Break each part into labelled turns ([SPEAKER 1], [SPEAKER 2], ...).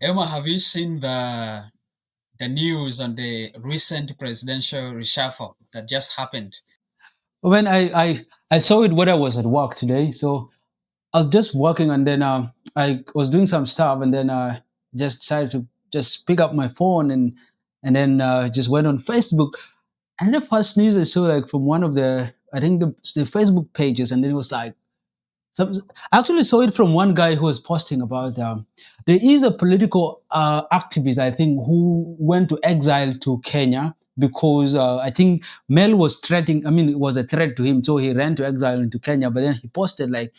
[SPEAKER 1] Emma, have you seen the news on the recent presidential reshuffle that just happened?
[SPEAKER 2] When I saw it when I was at work today, so I was just working, and then I was doing some stuff, and then just decided to just pick up my phone and then just went on Facebook. And the first news I saw, like from one of the, I think the Facebook pages, and then it was like some, I actually saw it from one guy who was posting about there is a political activist, I think, who went to exile to Kenya because I think Mel was threatening. I mean, it was a threat to him, so he ran to exile into Kenya. But then he posted like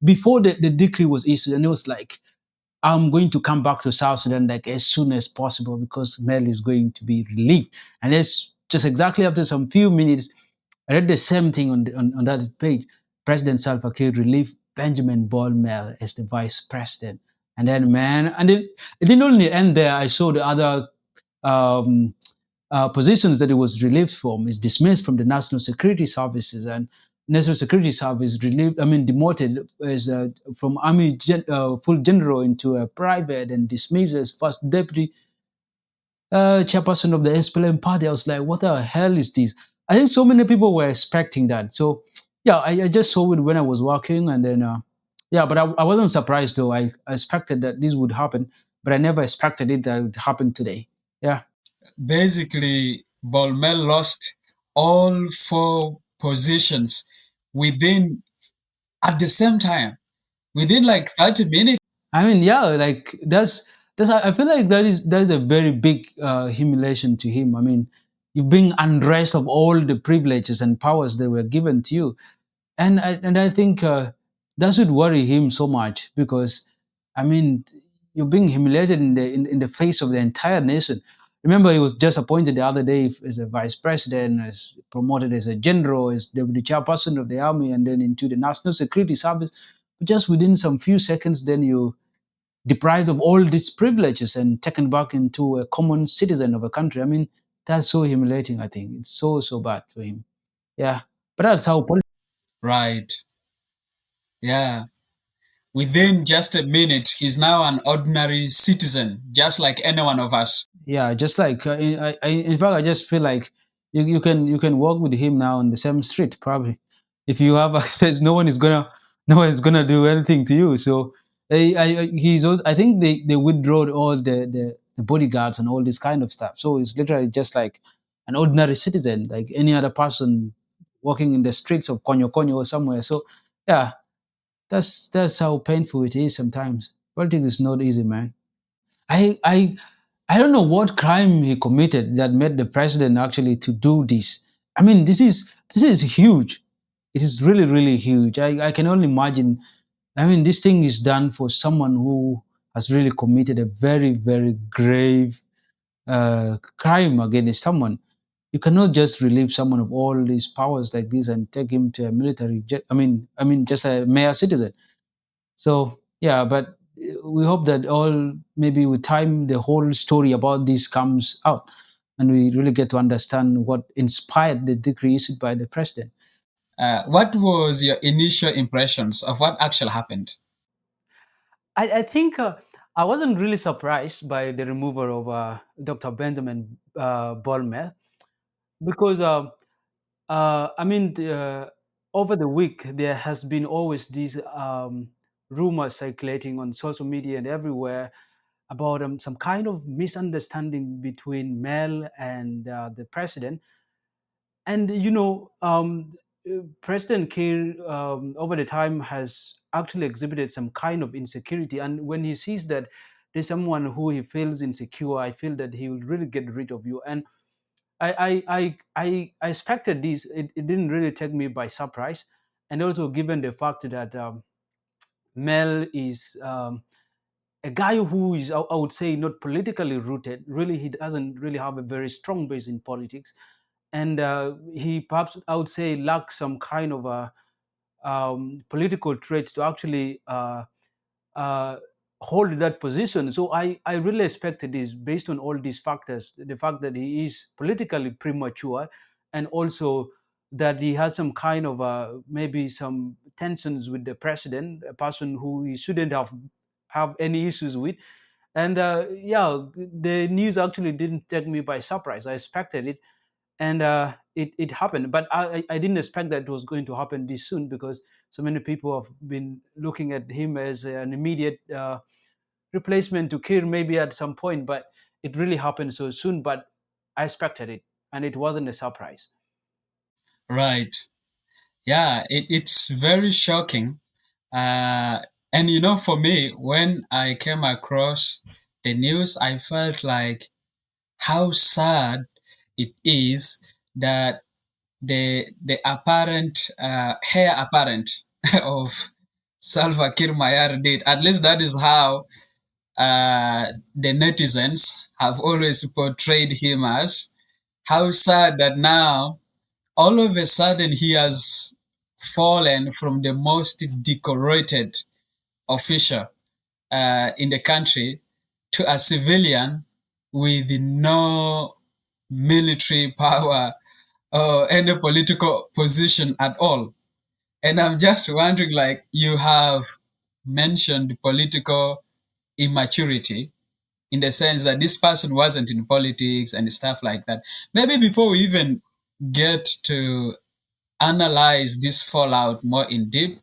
[SPEAKER 2] before the decree was issued, and it was like, I'm going to come back to South Sudan like as soon as possible because Mel is going to be relieved. And it's just exactly after some few minutes, I read the same thing on that page. President Salva Kiir relieved Benjamin Bol Mel as the vice president. And then, man, and it didn't only end there. I saw the other um, positions that it was relieved from is dismissed from the National Security Services, and National Security Service relieved, I mean, demoted as from full general into a private and dismissed as first deputy chairperson of the SPLM party. I was like, what the hell is this? I think so many people were expecting that. So, yeah, I just saw it when I was working, and then, yeah, but I wasn't surprised though. I expected that this would happen, but I never expected it that it would happen today. Yeah.
[SPEAKER 1] Basically, Bol Mel lost all four positions within at the same time, within like 30 minutes.
[SPEAKER 2] I mean, yeah, like that's. I feel like that is a very big humiliation to him. I mean, you've been undressed of all the privileges and powers that were given to you, and I think that should worry him so much because, I mean, you're being humiliated in the face of the entire nation. Remember, he was just appointed the other day as a vice president, as promoted as a general, as deputy chairperson of the army, and then into the National Security Service. But just within some few seconds, then you deprived of all these privileges and taken back into a common citizen of a country. I mean, that's so humiliating. I think it's so bad for him. Yeah, but that's how politics.
[SPEAKER 1] Right. Yeah. Within just a minute, he's now an ordinary citizen, just like any one of us.
[SPEAKER 2] Yeah, just like in fact, I just feel like you can walk with him now on the same street probably. If you have access, no one is gonna do anything to you. So I think they withdrew all the bodyguards and all this kind of stuff. So it's literally just like an ordinary citizen, like any other person walking in the streets of Konyo Konyo or somewhere. So yeah, that's how painful it is sometimes. Politics is not easy, man. I I I don't know what crime he committed that made the president actually to do this. I mean, this is huge. It is really huge. I can only imagine. I mean, this thing is done for someone who has really committed a very grave crime against someone. You cannot just relieve someone of all these powers like this and take him to a military. I mean, just a mere citizen. So yeah, but we hope that all maybe with time the whole story about this comes out, and we really get to understand what inspired the decree issued by the president.
[SPEAKER 1] What was your initial impressions of what actually happened?
[SPEAKER 2] I think I wasn't really surprised by the removal of Dr. Benjamin Bolmer because I mean, over the week there has been always these rumors circulating on social media and everywhere about some kind of misunderstanding between Mel and the president. And President Kiir over the time has actually exhibited some kind of insecurity. And when he sees that there's someone who he feels insecure, I feel that he will really get rid of you. And I expected this. It didn't really take me by surprise. And also given the fact that Mel is a guy who is, I would say, not politically rooted. Really, he doesn't really have a very strong base in politics, and he perhaps, I would say, lacks some kind of a political traits to actually uh, hold that position. So I really expected this based on all these factors, the fact that he is politically premature, and also that he has some kind of maybe some tensions with the president, a person who he shouldn't have any issues with. And yeah, the news actually didn't take me by surprise. I expected it, and it happened. But I didn't expect that it was going to happen this soon, because so many people have been looking at him as an immediate replacement to Kir maybe at some point. But it really happened so soon. But I expected it, and it wasn't a surprise.
[SPEAKER 1] Right. Yeah, it's very shocking. And for me, when I came across the news, I felt like how sad it is that the apparent heir apparent of Salva Kiir Mayardit, at least that is how the netizens have always portrayed him as. How sad that now all of a sudden he has fallen from the most decorated official in the country to a civilian with no military power or any political position at all. And I'm just wondering, like, you have mentioned political immaturity in the sense that this person wasn't in politics and stuff like that. Maybe before we even get to analyze this fallout more in depth,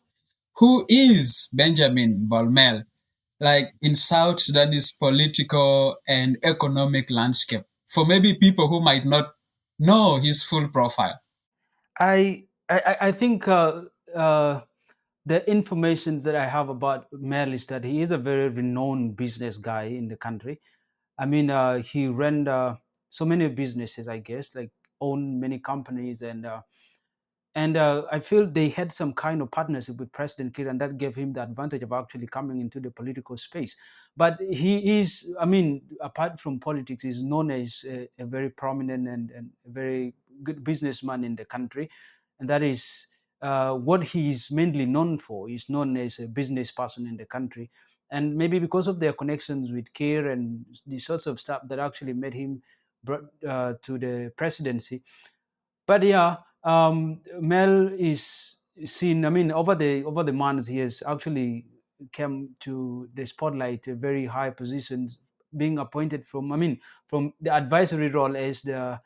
[SPEAKER 1] who is Benjamin Bol Mel, like in South Sudanese political and economic landscape, for maybe people who might not know his full profile?
[SPEAKER 2] I think the information that I have about Mel is that he is a very renowned business guy in the country. I mean, he ran so many businesses, I guess, like own many companies, and I feel they had some kind of partnership with President Kiir, and that gave him the advantage of actually coming into the political space. But he is, I mean, apart from politics, he's known as a very prominent and a very good businessman in the country, and that is what he's mainly known for. He's known as a business person in the country, and maybe because of their connections with Kiir and the sorts of stuff that actually made him brought to the presidency. But yeah, Mel is seen. I mean, over the months, he has actually come to the spotlight, a very high positions, being appointed from. I mean, from the advisory role as the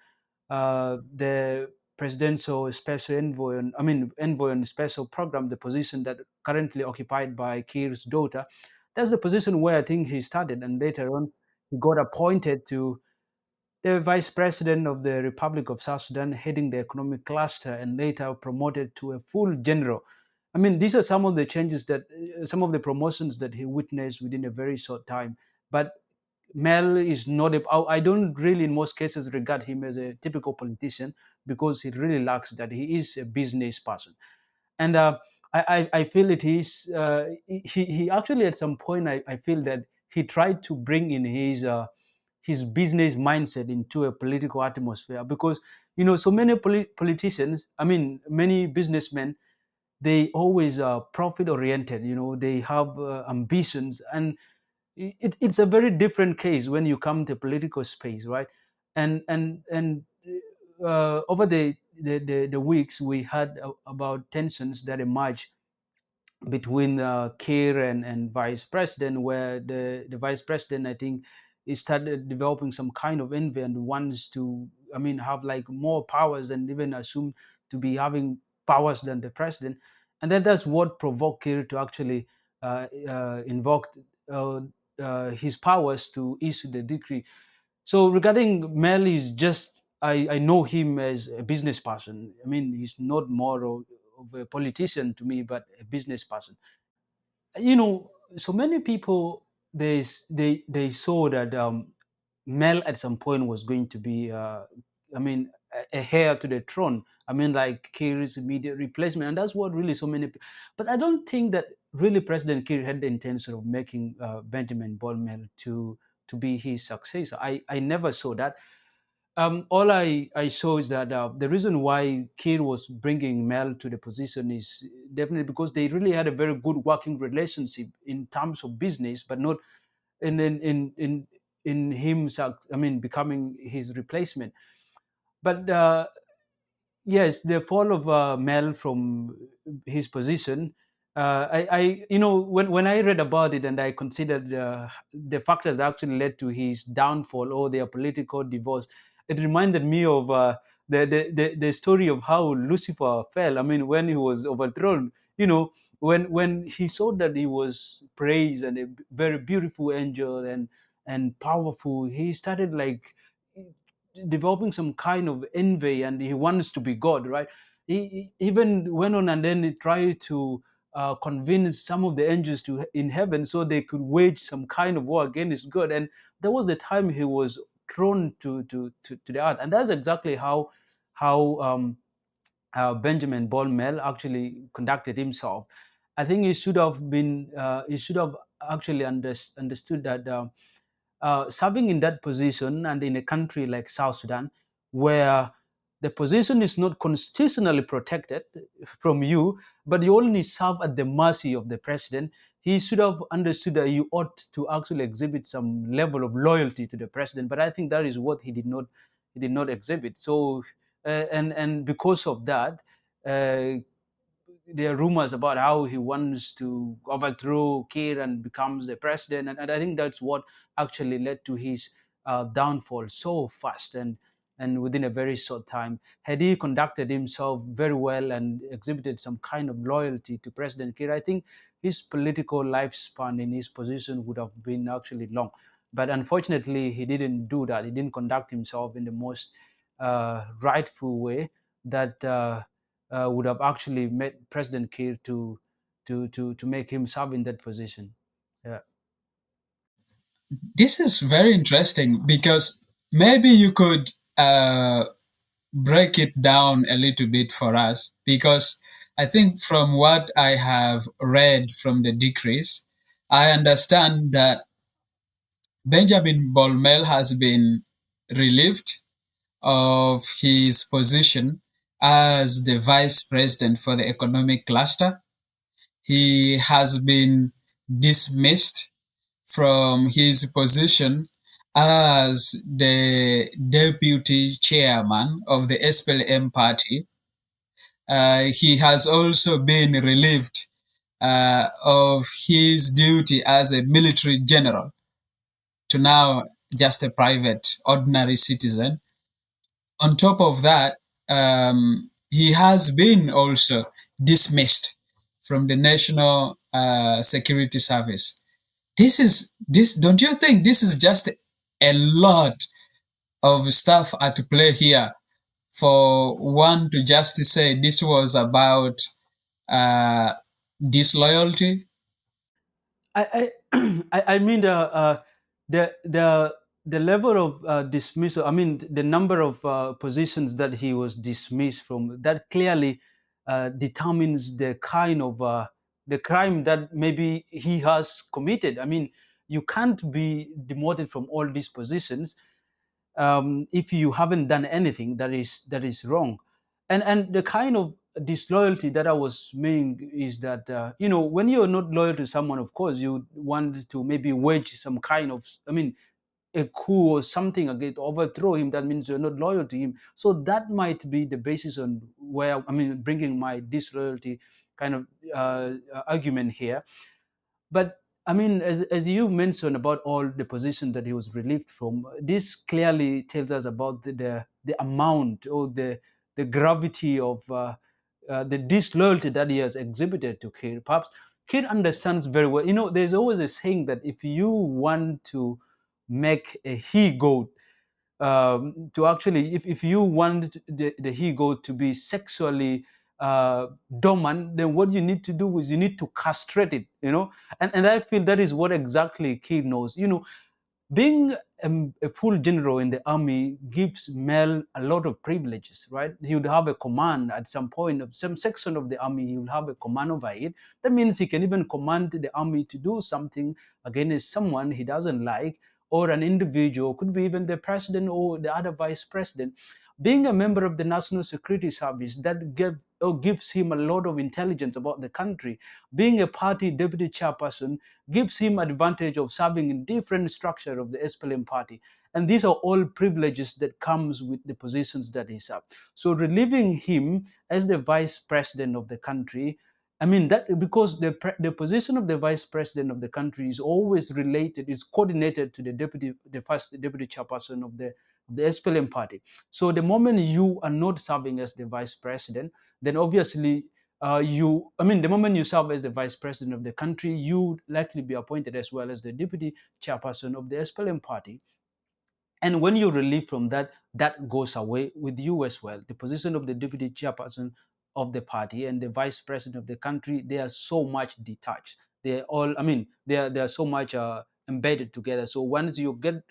[SPEAKER 2] presidential special envoy on. I mean, envoy on special program, the position that currently occupied by Kiir's daughter. That's the position where I think he started, and later on, he got appointed to the vice president of the Republic of South Sudan, heading the economic cluster, and later promoted to a full general. I mean, these are some of the changes that, some of the promotions that he witnessed within a very short time. But Mel is not a, I don't really, in most cases, regard him as a typical politician, because he really lacks that. He is a business person. And I feel it is, he actually, at some point, I feel that he tried to bring in his business mindset into a political atmosphere, because so many politicians, I mean many businessmen, they always are profit oriented. They have ambitions, and it's a very different case when you come to political space, right? And over the weeks, we had about tensions that emerged between Kiir and vice president, where the vice president, I think, he started developing some kind of envy and wants to, I mean, have like more powers, and even assume to be having powers than the president. And then that's what provoked Kiir to actually invoke uh, his powers to issue the decree. So regarding Mel, is just, I know him as a business person. I mean, he's not more of a politician to me, but a business person. So many people, they saw that Mel at some point was going to be, I mean, a heir to the throne. I mean, like Kiir's immediate replacement, and that's what really so many. But I don't think that really President Kiir had the intention of making Benjamin Bol Mel to be his successor. I never saw that. All I saw is that the reason why Kiir was bringing Mel to the position is definitely because they really had a very good working relationship in terms of business, but not in him. I mean, becoming his replacement. But yes, the fall of Mel from his position when I read about it and I considered the factors that actually led to his downfall or their political divorce, it reminded me of the story of how Lucifer fell. I mean, when he was overthrown, when he saw that he was praised and a very beautiful angel and powerful, he started like developing some kind of envy, and he wants to be God, right? He even went on and then he tried to convince some of the angels to in heaven so they could wage some kind of war against God. And that was the time he was thrown to the earth. And that's exactly how Benjamin Bol Mel actually conducted himself. I think he should have actually understood that serving in that position and in a country like South Sudan, where the position is not constitutionally protected from you, but you only serve at the mercy of the president, he should have understood that you ought to actually exhibit some level of loyalty to the president. But I think that is what he did not exhibit. So, and because of that, uh, there are rumors about how he wants to overthrow Kiir and becomes the president, and I think that's what actually led to his downfall so fast and within a very short time. Had he conducted himself very well and exhibited some kind of loyalty to President Kiir, I think his political lifespan in his position would have been actually long. But unfortunately, he didn't do that. He didn't conduct himself in the most rightful way that would have actually made President Kiir to make him serve in that position. Yeah.
[SPEAKER 1] This is very interesting because maybe you could break it down a little bit for us, because I think from what I have read from the decrees, I understand that Benjamin Bolmel has been relieved of his position as the vice president for the economic cluster. He has been dismissed from his position as the deputy chairman of the SPLM party. He has also been relieved of his duty as a military general to now just a private, ordinary citizen. On top of that, he has been also dismissed from the National Security Service. This. Don't you think this is just a lot of stuff at play here for one to just say this was about uh, disloyalty?
[SPEAKER 2] I mean the the level of dismissal. I mean the number of positions that he was dismissed from. That clearly determines the crime that maybe he has committed. I mean, you can't be demoted from all these positions if you haven't done anything that is wrong. And the kind of disloyalty that I was meaning is that when you're not loyal to someone, of course you want to maybe wage some kind of, I mean, a coup or something against overthrow him. That means you're not loyal to him. So that might be the basis on where, I mean, bringing my disloyalty kind of argument here. But I mean, as you mentioned about all the positions that he was relieved from, this clearly tells us about the amount or the gravity of the disloyalty that he has exhibited to Kir. Perhaps Kir understands very well. There's always a saying that if you want to make a he goat, to actually, if you want the he goat to be sexually dormant, then what you need to do is you need to castrate it, and I feel that is what exactly Kir knows. Being a full general in the army gives Mel a lot of privileges, right? He would have a command at some point of some section of the army. He will have a command over it. That means he can even command the army to do something against someone he doesn't like, or an individual, could be even the president or the other vice president. Being a member of the National Security Service, that gives him a lot of intelligence about the country. Being a party deputy chairperson gives him advantage of serving in different structure of the SPLM party. And these are all privileges that comes with the positions that he served. So relieving him as the vice president of the country I mean that because the position of the vice president of the country is always related, is coordinated to the first deputy chairperson of the SPLM party. So the moment you are not serving as the vice president, then obviously I mean, the moment you serve as the vice president of the country, you likely be appointed as well as the deputy chairperson of the SPLM party. And when you relieve from that, that goes away with you as well. The position of the deputy chairperson of the party and the vice president of the country, they are so much detached. They're all, I mean, they are so much embedded together. So once you get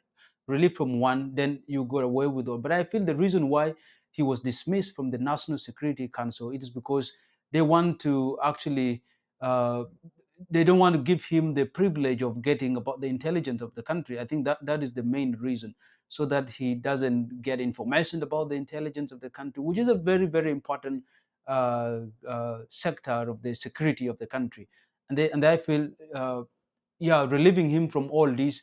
[SPEAKER 2] relief from one, then you go away with all. But I feel the reason why he was dismissed from the National Security Council, it is because they want to actually uh, they don't want to give him the privilege of getting about the intelligence of the country. I think that is the main reason, so that he doesn't get information about the intelligence of the country, which is a very, very important sector of the security of the country. And I feel, yeah, relieving him from all this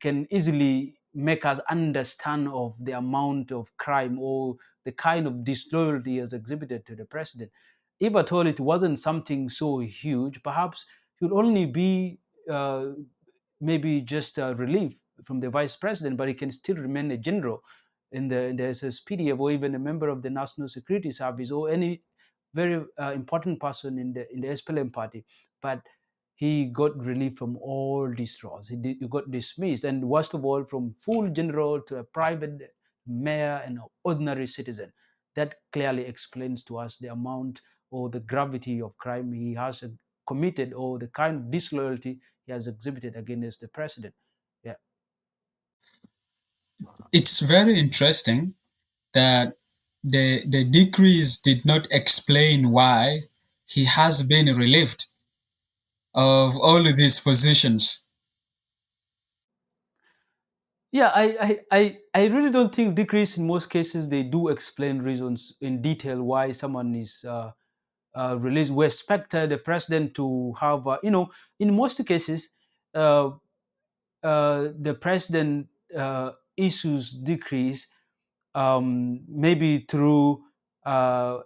[SPEAKER 2] can easily make us understand of the amount of crime or the kind of disloyalty as exhibited to the president. If at all it wasn't something so huge, perhaps it would only be uh, maybe just a relief from the vice president, but he can still remain a general in the SSPDF, or even a member of the National Security Service, or any very important person in the SPLM party. But he got relief from all these roles. He got dismissed, and worst of all, from full general to a private mayor and an ordinary citizen. That clearly explains to us the amount or the gravity of crime he has committed, or the kind of disloyalty he has exhibited against the president. Yeah.
[SPEAKER 1] It's very interesting that the decrees did not explain why he has been relieved of all of these positions.
[SPEAKER 2] Yeah, I really don't think decrease in most cases they do explain reasons in detail why someone is released. We expect the president to have, in most cases, uh, the president issues decrease maybe through uh,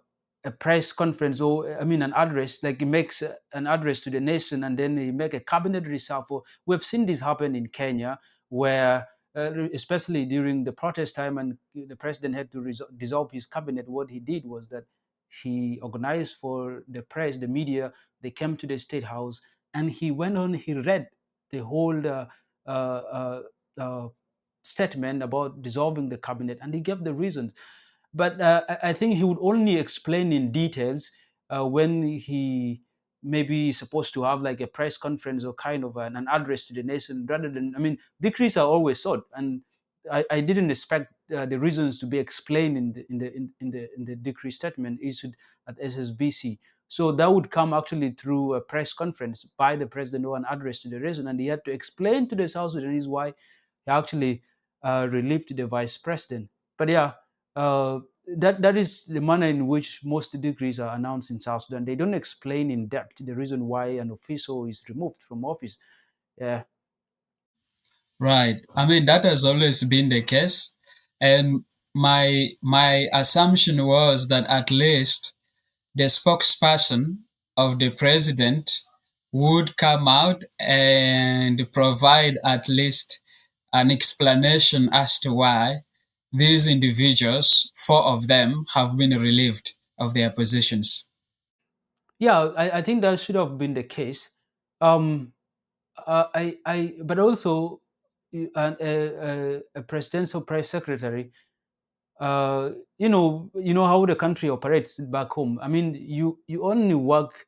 [SPEAKER 2] a press conference, or I mean an address, like he makes an address to the nation and then he make a cabinet reshuffle. We've seen this happen in Kenya, where especially during the protest time and the president had to dissolve his cabinet. What he did was that he organized for the press, the media. They came to the state house and he went on, he read the whole uh, uh, uh, statement about dissolving the cabinet, and he gave the reasons. But I think he would only explain in details when he maybe supposed to have like a press conference or kind of an address to the nation, rather than, I mean, decrees are always short, and I didn't expect the reasons to be explained in the decree statement issued at SSBC. So that would come actually through a press conference by the president or an address to the nation, and he had to explain to the South Sudanese why he actually relieved the vice president. But yeah, uh, that is the manner in which most decrees are announced in South Sudan. They don't explain in depth the reason why an official is removed from office. Yeah.
[SPEAKER 1] Right. I mean, that has always been the case. And my assumption was that at least the spokesperson of the president would come out and provide at least an explanation as to why these individuals, four of them, have been relieved of their positions.
[SPEAKER 2] Yeah, I think that should have been the case. Um, but also a presidential press secretary. You know how the country operates back home. I mean, you only work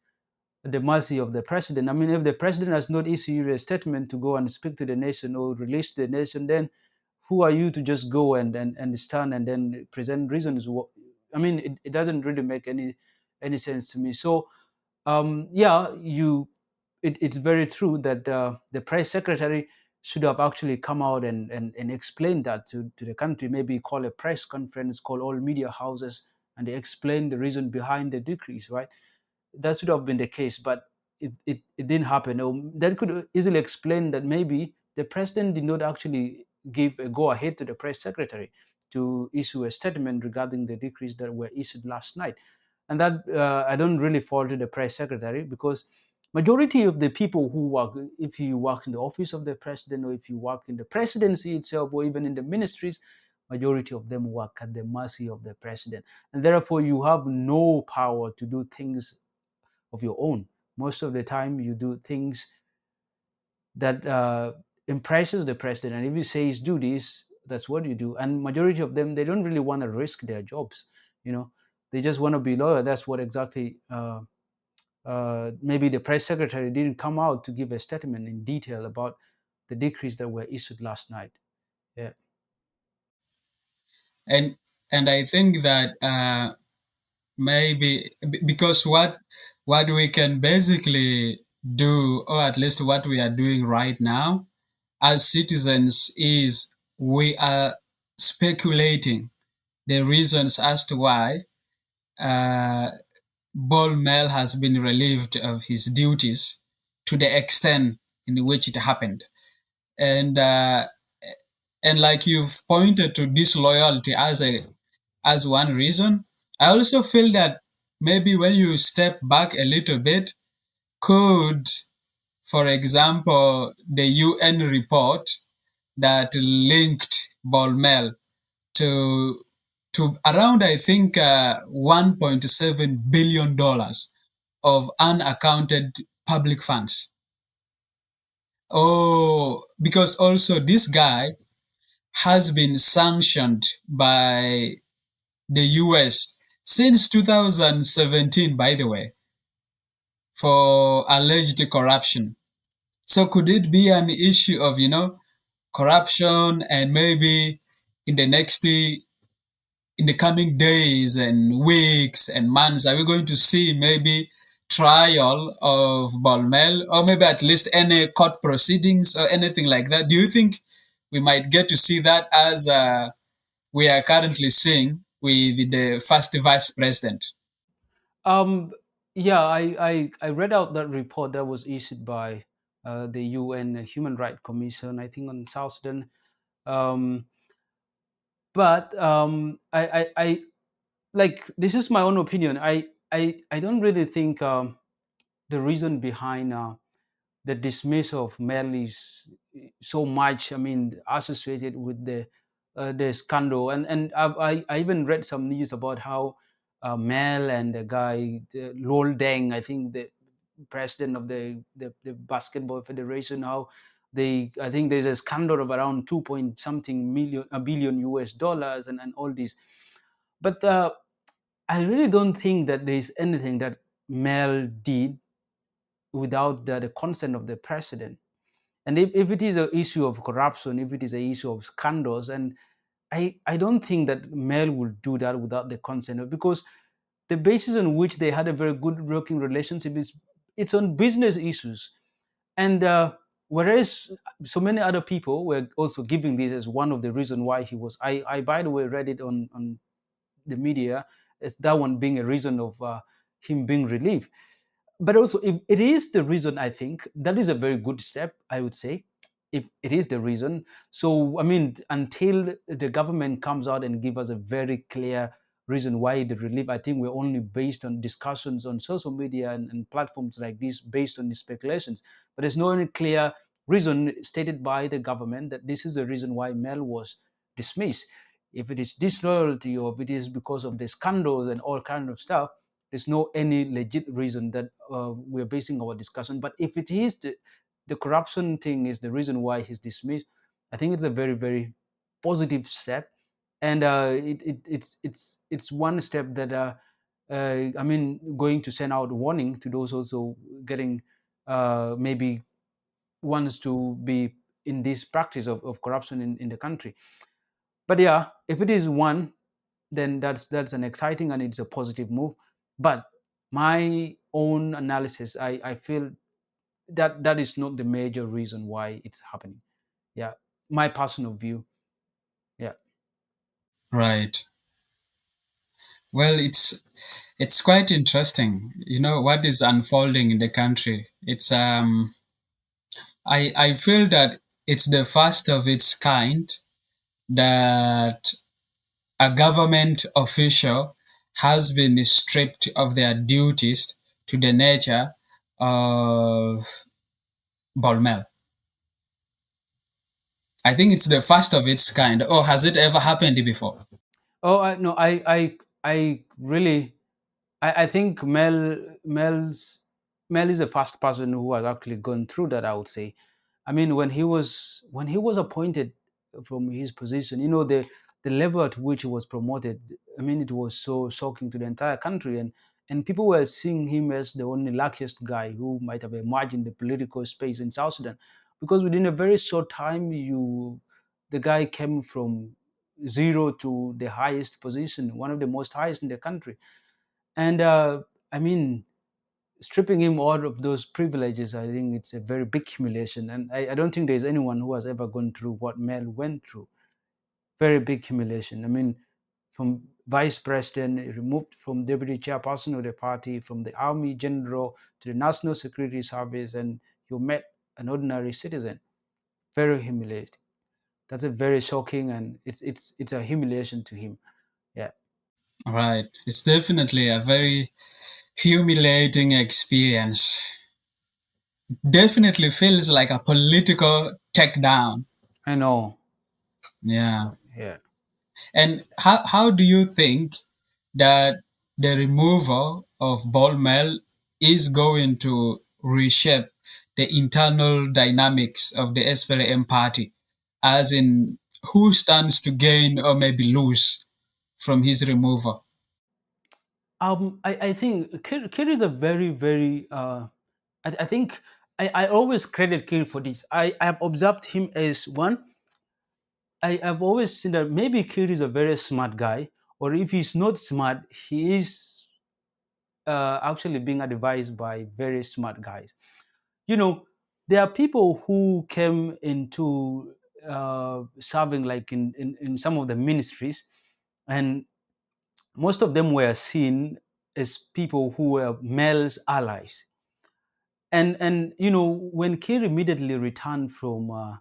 [SPEAKER 2] at the mercy of the president. I mean, if the president has not issued a statement to go and speak to the nation or release the nation, then who are you to just go and stand and then present reasons? I mean, it doesn't really make any sense to me. So yeah, it's very true that the press secretary should have actually come out and explained that to the country, maybe call a press conference, call all media houses, and they explain the reason behind the decrease, right? That should have been the case, but it didn't happen. That could easily explain that maybe the president did not actually give a go ahead to the press secretary to issue a statement regarding the decrees that were issued last night. And that I don't really fault the press secretary, because majority of the people who work, if you work in the office of the president, or if you work in the presidency itself, or even in the ministries, majority of them work at the mercy of the president, and therefore you have no power to do things of your own. Most of the time you do things that impresses the president, and if he says do this, that's what you do. And majority of them, they don't really want to risk their jobs, you know. They just want to be loyal. That's what exactly maybe the press secretary didn't come out to give a statement in detail about the decrees that were issued last night. Yeah.
[SPEAKER 1] And I think that maybe because what we can basically do, or at least what we are doing right now as citizens, is we are speculating the reasons as to why uh, Bol Mel has been relieved of his duties to the extent in which it happened. And like you've pointed to disloyalty as one reason, I also feel that maybe when you step back a little bit, could, for example, the UN report that linked Bol Mel to around, I think, $1.7 billion of unaccounted public funds. Oh, because also this guy has been sanctioned by the US since 2017, by the way, for alleged corruption. So could it be an issue of, corruption, and maybe in the in the coming days and weeks and months, are we going to see maybe trial of Bolmel, or maybe at least any court proceedings or anything like that? Do you think we might get to see that as we are currently seeing with the first vice president?
[SPEAKER 2] um yeah, I read out that report that was issued by the UN Human Rights Commission, I think, on South Sudan. um but I like, this is my own opinion. I don't really think the reason behind the dismissal of Mel is so much, I mean, associated with the scandal. And I even read some news about how Mel and the guy, Lol Deng, I think the president of the basketball federation, how they, I think there's a scandal of around 2 point something million, a billion US dollars, and all this. But I really don't think that there is anything that Mel did without the consent of the president. And if it is an issue of corruption, if it is an issue of scandals, and I don't think that Mel will do that without the consent because the basis on which they had a very good working relationship is it's on business issues. And whereas so many other people were also giving this as one of the reasons why he was, I by the way read it on the media, as that one being a reason of him being relieved. But also, if it is the reason, I think that is a very good step, I would say, if it is the reason. So I mean, until the government comes out and give us a very clear reason why the relief, I think we're only based on discussions on social media and platforms like this, based on the speculations. But there's no any clear reason stated by the government that this is the reason why Mel was dismissed. If it is disloyalty, or if it is because of the scandals and all kind of stuff, there's no any legit reason that we're basing our discussion. But if it is the corruption thing is the reason why he's dismissed, I think it's a very, very positive step. And it's one step that I mean, going to send out warning to those also getting maybe wants to be in this practice of corruption in the country. But yeah, if it is one, then that's an exciting and it's a positive move. But my own analysis, I feel that that is not the major reason why it's happening. Yeah, my personal view. Yeah.
[SPEAKER 1] Right. Well, it's quite interesting, what is unfolding in the country. It's I feel that it's the first of its kind that a government official has been stripped of their duties to the nature of Bol Mel. I think it's the first of its kind. Or has it ever happened before?
[SPEAKER 2] Oh, no, I really, I think Mel is the first person who has actually gone through that. I would say, I mean, when he was appointed from his position, the level at which he was promoted. I mean, it was so shocking to the entire country, and people were seeing him as the only luckiest guy who might have emerged in the political space in South Sudan, because within a very short time, the guy came from zero to the highest position, one of the most highest in the country. And I mean, stripping him out of those privileges, I think it's a very big humiliation. And I don't think there's anyone who has ever gone through what Mel went through. Very big humiliation. I mean, from vice president, removed from deputy chairperson of the party, from the army general to the National Security Service, and you met an ordinary citizen. Very humiliating. That's a very shocking, and it's a humiliation to him. Yeah.
[SPEAKER 1] Right. It's definitely a very humiliating experience. Definitely feels like a political takedown.
[SPEAKER 2] I know.
[SPEAKER 1] Yeah.
[SPEAKER 2] Yeah.
[SPEAKER 1] And how do you think that the removal of Bol Mel is going to reshape the internal dynamics of the SPLM party, as in who stands to gain or maybe lose from his removal?
[SPEAKER 2] I think Kir is a very, very. I think I always credit Kir for this. I have observed him as one. I have always seen that maybe Kir is a very smart guy, or if he's not smart, he is actually being advised by very smart guys. You know, there are people who came into serving like in some of the ministries, and most of them were seen as people who were Mel's allies. And when Kir immediately returned from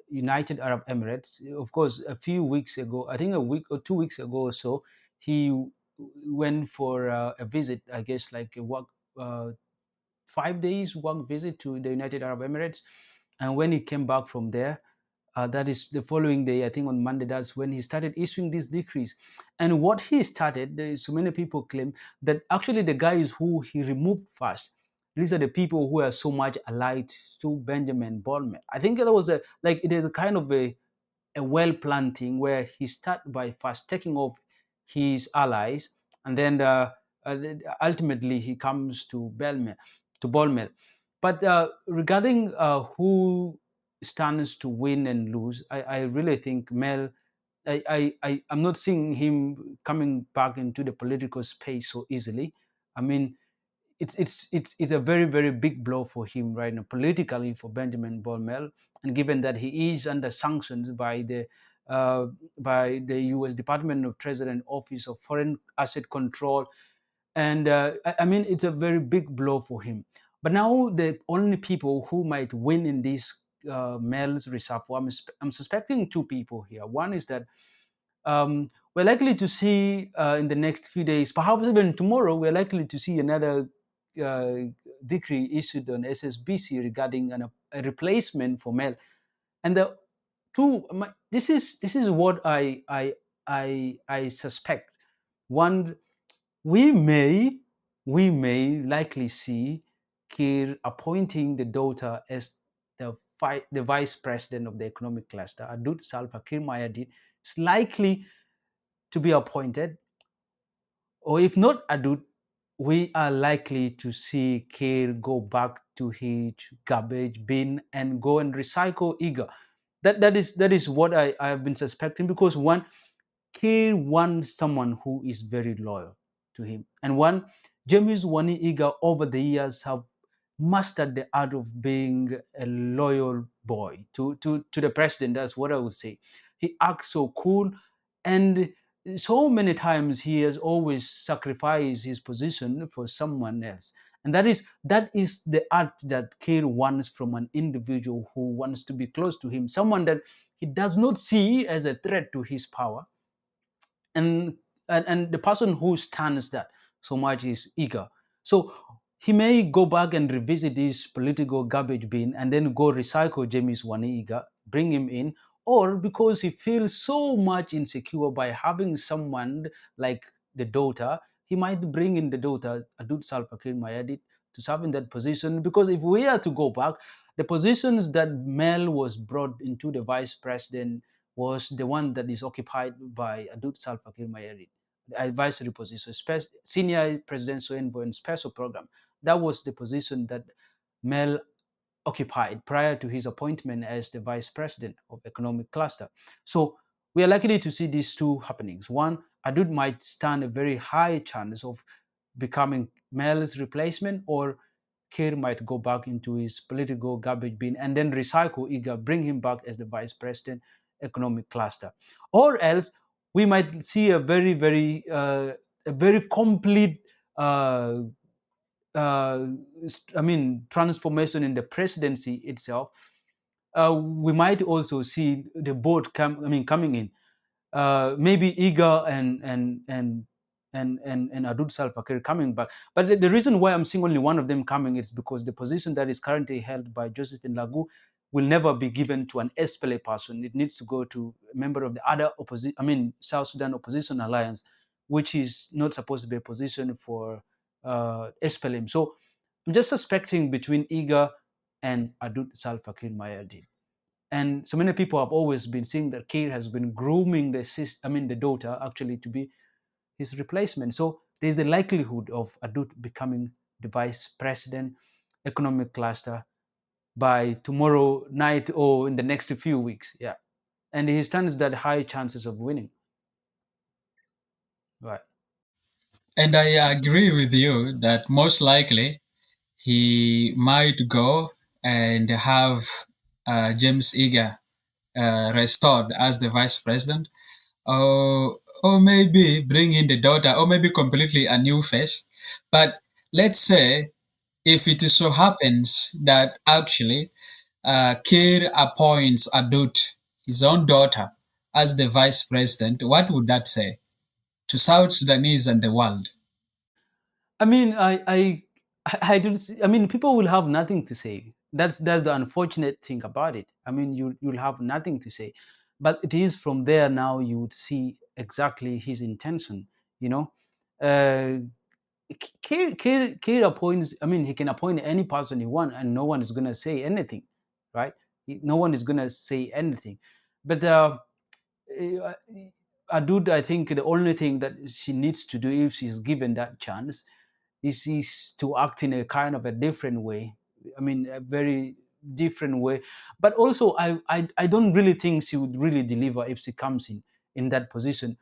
[SPEAKER 2] United Arab Emirates, of course, a few weeks ago, I think a week or 2 weeks ago or so, he went for a visit, I guess, like a work, 5 days work visit to the United Arab Emirates. And when he came back from there, that is the following day, I think on Monday, that's when he started issuing these decrees. And what he started, so many people claim that actually the guys who he removed first, these are the people who are so much allied to Benjamin Bolman. I think there was it is a kind of a well planting where he start by first taking off his allies, and then uh, ultimately he comes to Bolmel. But regarding who stands to win and lose, I really think Mel. I'm not seeing him coming back into the political space so easily. I mean, it's a very, very big blow for him right now politically, for Benjamin Bolmel, and given that he is under sanctions uh, by the U.S. Department of Treasury and Office of Foreign Asset Control, and I mean it's a very big blow for him. But now the only people who might win in this Mel's reshuffle, I'm suspecting two people here. One is that we're likely to see in the next few days, perhaps even tomorrow, we're likely to see another uh, decree issued on SSBC regarding a replacement for Mel. And the this is what I suspect. One, we may we may likely see Kir appointing the daughter as the vice president of the economic cluster. Adut Salva Kiir Mayardit is likely to be appointed, or if not Adut, we are likely to see Kir go back to his garbage bin and go and recycle Iga. That is what I have been suspecting, because one, Kir wants someone who is very loyal to him. And one, James Wani Iga over the years have mastered the art of being a loyal boy to the president. That's what I would say. He acts so cool, and so many times he has always sacrificed his position for someone else. And that is the art that Kir wants from an individual who wants to be close to him, someone that he does not see as a threat to his power. And and the person who stands that so much is eager. So he may go back and revisit this political garbage bin and then go recycle James Waniga, bring him in, or because he feels so much insecure by having someone like the daughter, he might bring in the daughter, Adut Salva Kiir Mayardit, to serve in that position. Because if we are to go back, the positions that Mel was brought into the vice president was the one that is occupied by Adut Salva Kiir Mayardit, the advisory position, senior presidential envoy and special program. That was the position that Mel occupied prior to his appointment as the vice president of economic cluster. So we are likely to see these two happenings. One, Adud might stand a very high chance of becoming Mel's replacement, or Kir might go back into his political garbage bin and then recycle Iga, bring him back as the vice president economic cluster. Or else we might see a very complete uh, uh, transformation in the presidency itself. We might also see the board coming in. Maybe Iga and Adud Salva Kiir coming back. But the reason why I'm seeing only one of them coming is because the position that is currently held by Josephine Lagu will never be given to an SPLA person. It needs to go to a member of the other opposition, South Sudan Opposition Alliance, which is not supposed to be a position for SPLM. So I'm just suspecting between Iga and Adud Salva Kiir Mayardit. And so many people have always been seeing that Kiir has been grooming the daughter actually to be his replacement. So there's a likelihood of Adut becoming the vice president, economic cluster by tomorrow night or in the next few weeks. Yeah, and he stands that high chances of winning. Right.
[SPEAKER 1] And I agree with you that most likely he might go and have James Eager restored as the vice president, or maybe bring in the daughter, or maybe completely a new face. But let's say if it so happens that actually Kiir appoints Adut, his own daughter, as the vice president, what would that say to South Sudanese and the world?
[SPEAKER 2] I mean, I don't. I mean, people will have nothing to say. That's the unfortunate thing about it. I mean, you'll have nothing to say, but it is from there now you would see exactly his intention. You know, uh, Kiir appoints. I mean, he can appoint any person he wants, and no one is gonna say anything, right? No one is gonna say anything. But uh, Adud, I think the only thing that she needs to do if she's given that chance is to act in a kind of a different way. I mean, a very different way. But also, I don't really think she would really deliver if she comes in that position.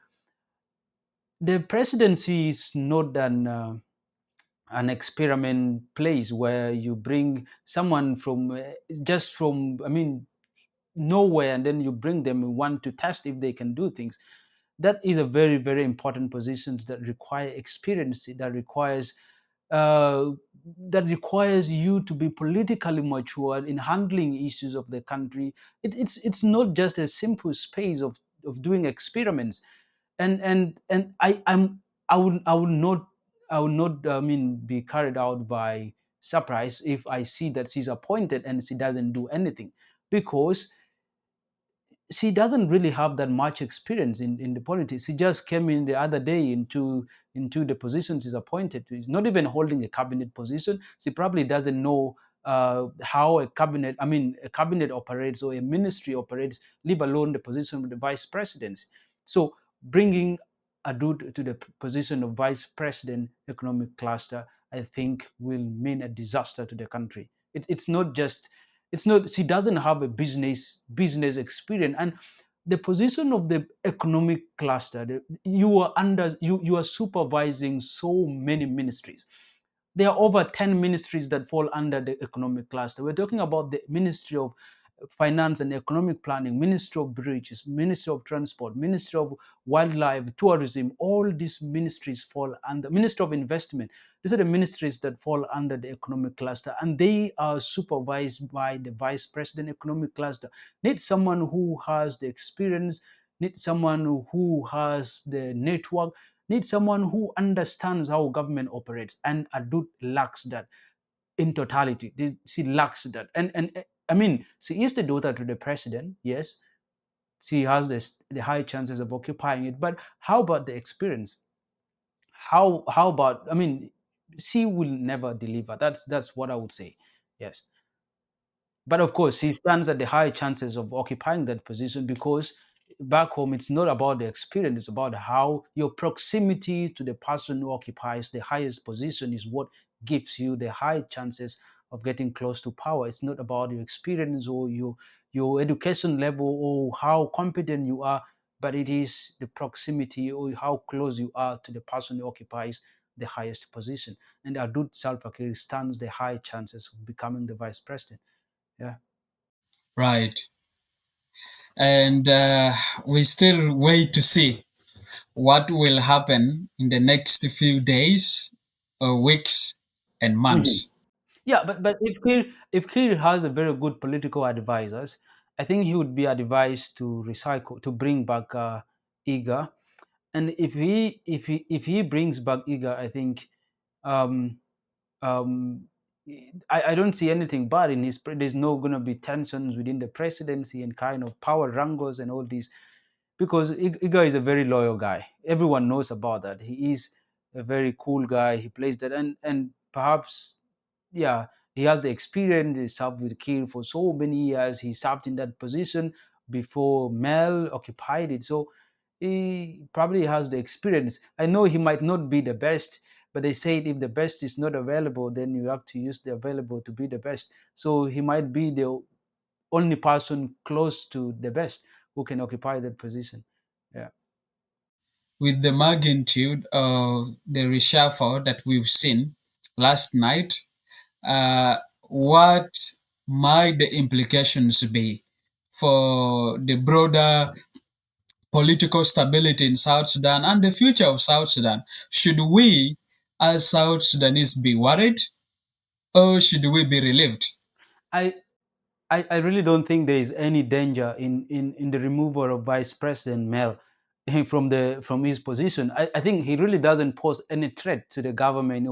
[SPEAKER 2] The presidency is not an experiment place where you bring someone from just from nowhere and then you bring them and want to test if they can do things. That is a very very important position that require experience, uh, that requires you to be politically mature in handling issues of the country. It's not just a simple space of doing experiments. And I would not be carried out by surprise if I see that she's appointed and she doesn't do anything, because she doesn't really have that much experience in the politics. She just came in the other day into the position she's appointed to. She's not even holding a cabinet position. She probably doesn't know how a cabinet operates or a ministry operates, leave alone the position of the vice presidency. So bringing a dude to the position of vice president economic cluster, I think will mean a disaster to the country. It's not just, it's not, she doesn't have a business experience. And the position of the economic cluster, you are supervising so many ministries. There are over 10 ministries that fall under the economic cluster. We're talking about the Ministry of Finance and Economic Planning, Ministry of Bridges, Ministry of Transport, Ministry of Wildlife, Tourism. All these ministries fall under Ministry of Investment. These are the ministries that fall under the economic cluster, and they are supervised by the Vice President Economic Cluster. Need someone who has the experience, need someone who has the network, need someone who understands how government operates, and Adut lacks that in totality. She lacks that, and I mean, she is the daughter to the president. Yes, she has the high chances of occupying it. But how about the experience? How about? I mean, she will never deliver. That's what I would say. Yes, but of course, he stands at the high chances of occupying that position because back home, it's not about the experience, it's about how your proximity to the person who occupies the highest position is what gives you the high chances of getting close to power. It's not about your experience or your education level or how competent you are, but it is the proximity or how close you are to the person who occupies the highest position. And Adut Salva Kiir stands the high chances of becoming the vice president. Yeah.
[SPEAKER 1] Right. And we still wait to see what will happen in the next few days, weeks, and
[SPEAKER 2] Mhm.
[SPEAKER 1] months.
[SPEAKER 2] Yeah, but if Kiir has a very good political advisors, I think he would be advised to recycle to bring back Iga. And if he brings back Iga, I think um, um, I don't see anything bad in his. There's no going to be tensions within the presidency and kind of power wrangles and all these, because Iga is a very loyal guy. Everyone knows about that. He is a very cool guy. He plays that, and perhaps, yeah, he has the experience. He served with Kiir for so many years. He served in that position before Mel occupied it. So he probably has the experience. I know he might not be the best, but they say if the best is not available, then you have to use the available to be the best. So he might be the only person close to the best who can occupy that position. Yeah.
[SPEAKER 1] With the magnitude of the reshuffle that we've seen last night, what might the implications be for the broader political stability in South Sudan and the future of South Sudan? Should we, as South Sudanese, be worried or should we be relieved?
[SPEAKER 2] I I really don't think there is any danger in the removal of Vice President Mel from his position. I think he really doesn't pose any threat to the government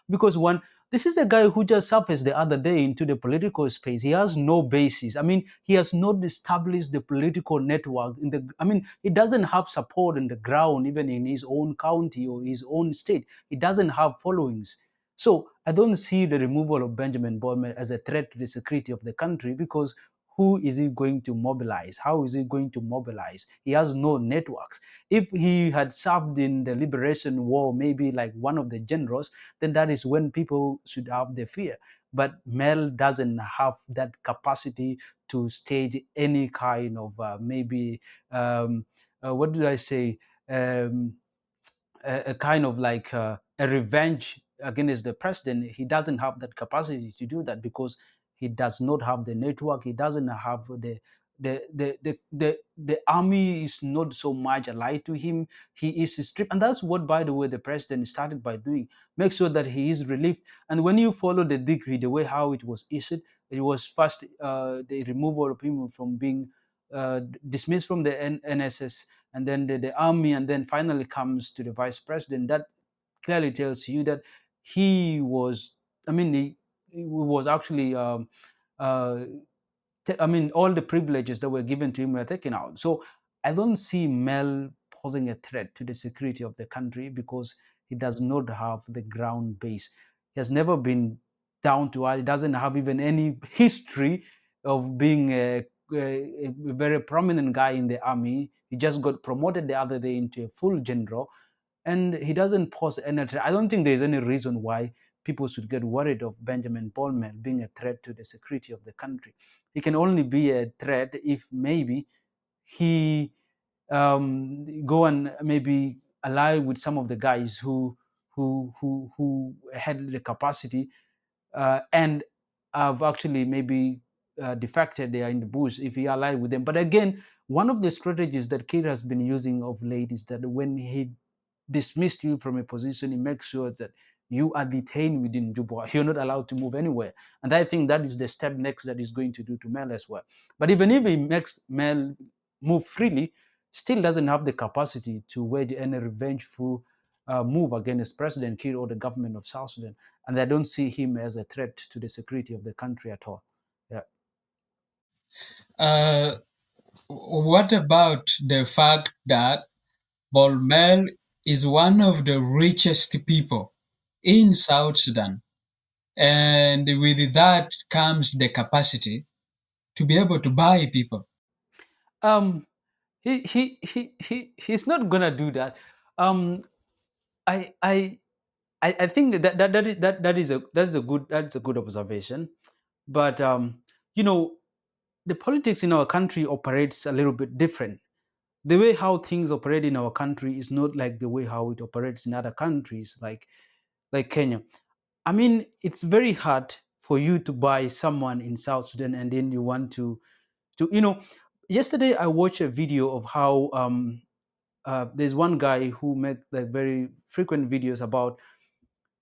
[SPEAKER 2] because one, this is a guy who just surfaced the other day into the political space. He has no basis. I mean, he has not established the political network in the. I mean, he doesn't have support on the ground, even in his own county or his own state. He doesn't have followings. So I don't see the removal of Benjamin Bol Mel as a threat to the security of the country because who is he going to mobilize? How is he going to mobilize? He has no networks. If he had served in the liberation war, maybe like one of the generals, then that is when people should have the fear. But Mel doesn't have that capacity to stage any kind of maybe what did I say? Um, a kind of like a revenge against the president. He doesn't have that capacity to do that because he does not have the network. He doesn't have the army is not so much allied to him. He is stripped, and that's what, by the way, the president started by doing. Make sure that he is relieved. And when you follow the decree, the way how it was issued, it was first the removal of him from being dismissed from the NSS, and then the army, and then finally comes to the vice president. That clearly tells you that he was, I mean, he was actually, uh, I mean, all the privileges that were given to him were taken out. So I don't see Mel posing a threat to the security of the country because he does not have the ground base. He has never been down to earth. He doesn't have even any history of being a very prominent guy in the army. He just got promoted the other day into a full general, and he doesn't pose any threat. I don't think there's any reason why people should get worried of Benjamin Bolman being a threat to the security of the country. He can only be a threat if maybe he go and maybe ally with some of the guys who had the capacity and have actually maybe defected. They are in the bush. If he allied with them, but again, one of the strategies that Kid has been using of late is that when he dismissed you from a position, he makes sure that you are detained within Juba. You're not allowed to move anywhere. And I think that is the step next that he's going to do to Mel as well. But even if he makes Mel move freely, still doesn't have the capacity to wage any revengeful move against President Kiir or the government of South Sudan, and I don't see him as a threat to the security of the country at all. Yeah.
[SPEAKER 1] Uh, what about the fact that Bol Mel is one of the richest people in South Sudan? And with that comes the capacity to be able to buy people.
[SPEAKER 2] Um, he's not gonna do that. Um, I I I think that's a good observation. But you know, the politics in our country operates a little bit different. The way how things operate in our country is not like the way how it operates in other countries, like Kenya. I mean, it's very hard for you to buy someone in South Sudan and then you want to Yesterday I watched a video of how there's one guy who make like very frequent videos about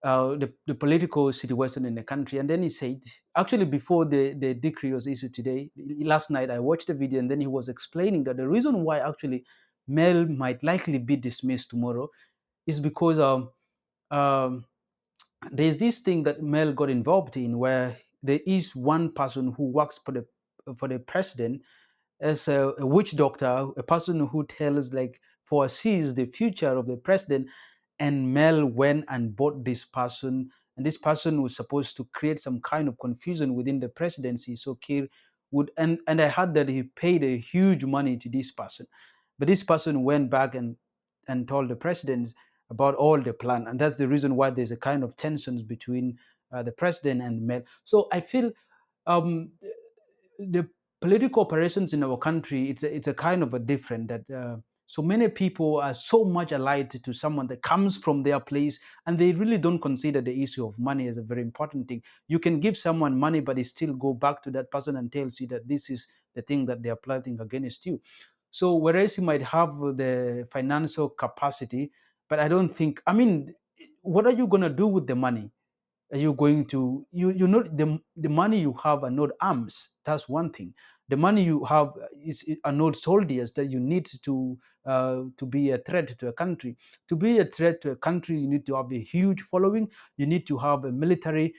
[SPEAKER 2] the political situation in the country. And then he said, actually, before the decree was issued today, last night, I watched the video and then he was explaining that the reason why actually Mel might likely be dismissed tomorrow is because um, there's this thing that Mel got involved in where there is one person who works for the president as a witch doctor, a person who tells, like, foresees the future of the president. And Mel went and bought this person, and this person was supposed to create some kind of confusion within the presidency. So Kir would, and I heard that he paid a huge money to this person, but this person went back and told the president about all the plan, and that's the reason why there's a kind of tensions between the president and Mel. So I feel um, the political operations in our country, it's a kind of a different that so many people are so much allied to someone that comes from their place, and they really don't consider the issue of money as a very important thing. You can give someone money but he still go back to that person and tells you that this is the thing that they are plotting against you. So whereas you might have the financial capacity, but I don't think, I mean, what are you going to do with the money? Are you going to, you know, the money you have are not arms? That's one thing. The money you have are not soldiers that you need to be a threat to a country. To be a threat to a country, you need to have a huge following. You need to have a military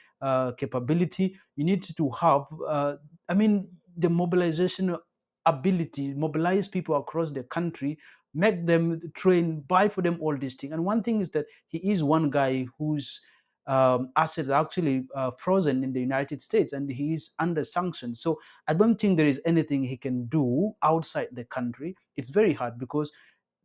[SPEAKER 2] capability. You need to have I mean, the mobilization ability, mobilize people across the country, make them train, buy for them all these things. And one thing is that he is one guy whose assets are actually frozen in the United States, and he is under sanctions. So I don't think there is anything he can do outside the country. It's very hard because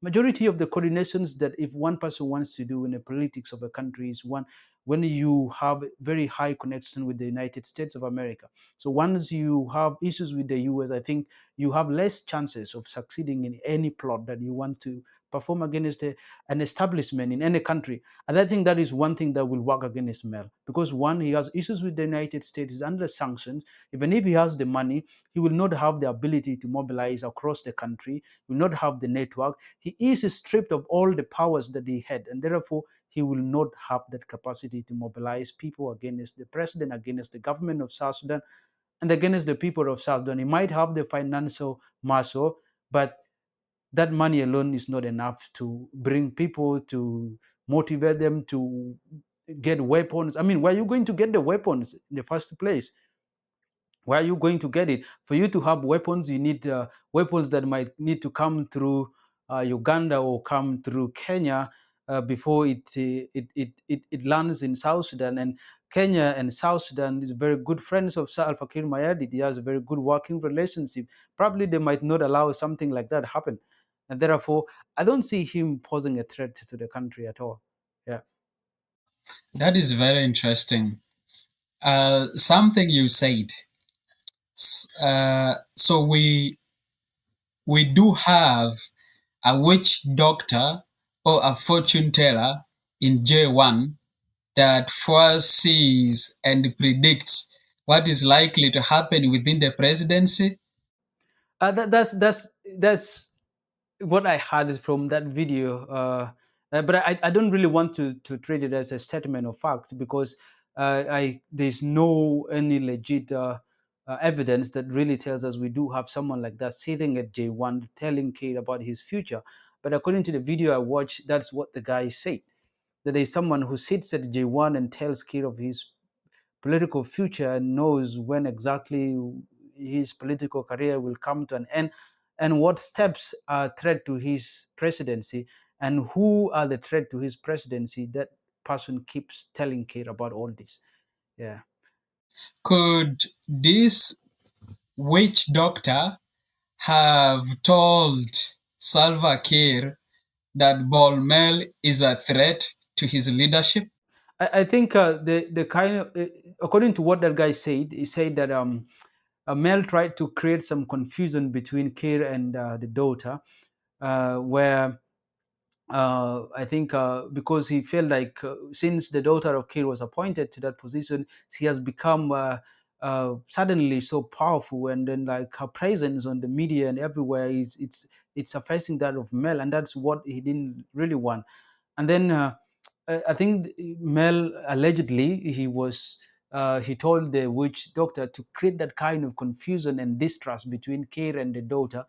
[SPEAKER 2] majority of the coordinations that if one person wants to do in the politics of a country is one when you have very high connection with the United States of America. So once you have issues with the US, I think you have less chances of succeeding in any plot that you want to perform against an establishment in any country. And I think that is one thing that will work against Mel, because one, he has issues with the United States, is under sanctions. Even if he has the money, he will not have the ability to mobilize across the country, will not have the network. He is stripped of all the powers that he had, and therefore he will not have that capacity to mobilize people against the president, against the government of South Sudan, and against the people of South Sudan. He might have the financial muscle, but that money alone is not enough to bring people, to motivate them to get weapons. I mean, where are you going to get the weapons in the first place? Where are you going to get it? For you to have weapons, you need weapons that might need to come through Uganda or come through Kenya before it lands in South Sudan. And Kenya and South Sudan is very good friends of Salva Kiir Mayardit. He has a very good working relationship. Probably they might not allow something like that happen, and therefore I don't see him posing a threat to the country at all. Yeah.
[SPEAKER 1] That is very interesting. Something you said. So we do have a witch doctor or a fortune teller in J1 that foresees and predicts what is likely to happen within the presidency.
[SPEAKER 2] That's what I had is from that video. But I don't really want to treat it as a statement of fact, because there's no any legit evidence that really tells us we do have someone like that sitting at J1 telling Kate about his future. But according to the video I watched, that's what the guy said. that there is someone who sits at J1 and tells Kir of his political future and knows when exactly his political career will come to an end, and what steps are threat to his presidency, and who are the threat to his presidency. That person keeps telling Kir about all this. Yeah.
[SPEAKER 1] Could this witch doctor have told Salva Kiir that Bol Mel is a threat to his leadership?
[SPEAKER 2] I think the kind of according to what that guy said, he said that Mel tried to create some confusion between Kir and the daughter, where I think because he felt like since the daughter of Kir was appointed to that position, she has become suddenly so powerful, and then like her presence on the media and everywhere is it's sufficing that of Mel, and that's what he didn't really want. And then I think Mel allegedly he told the witch doctor to create that kind of confusion and distrust between Kir and the daughter,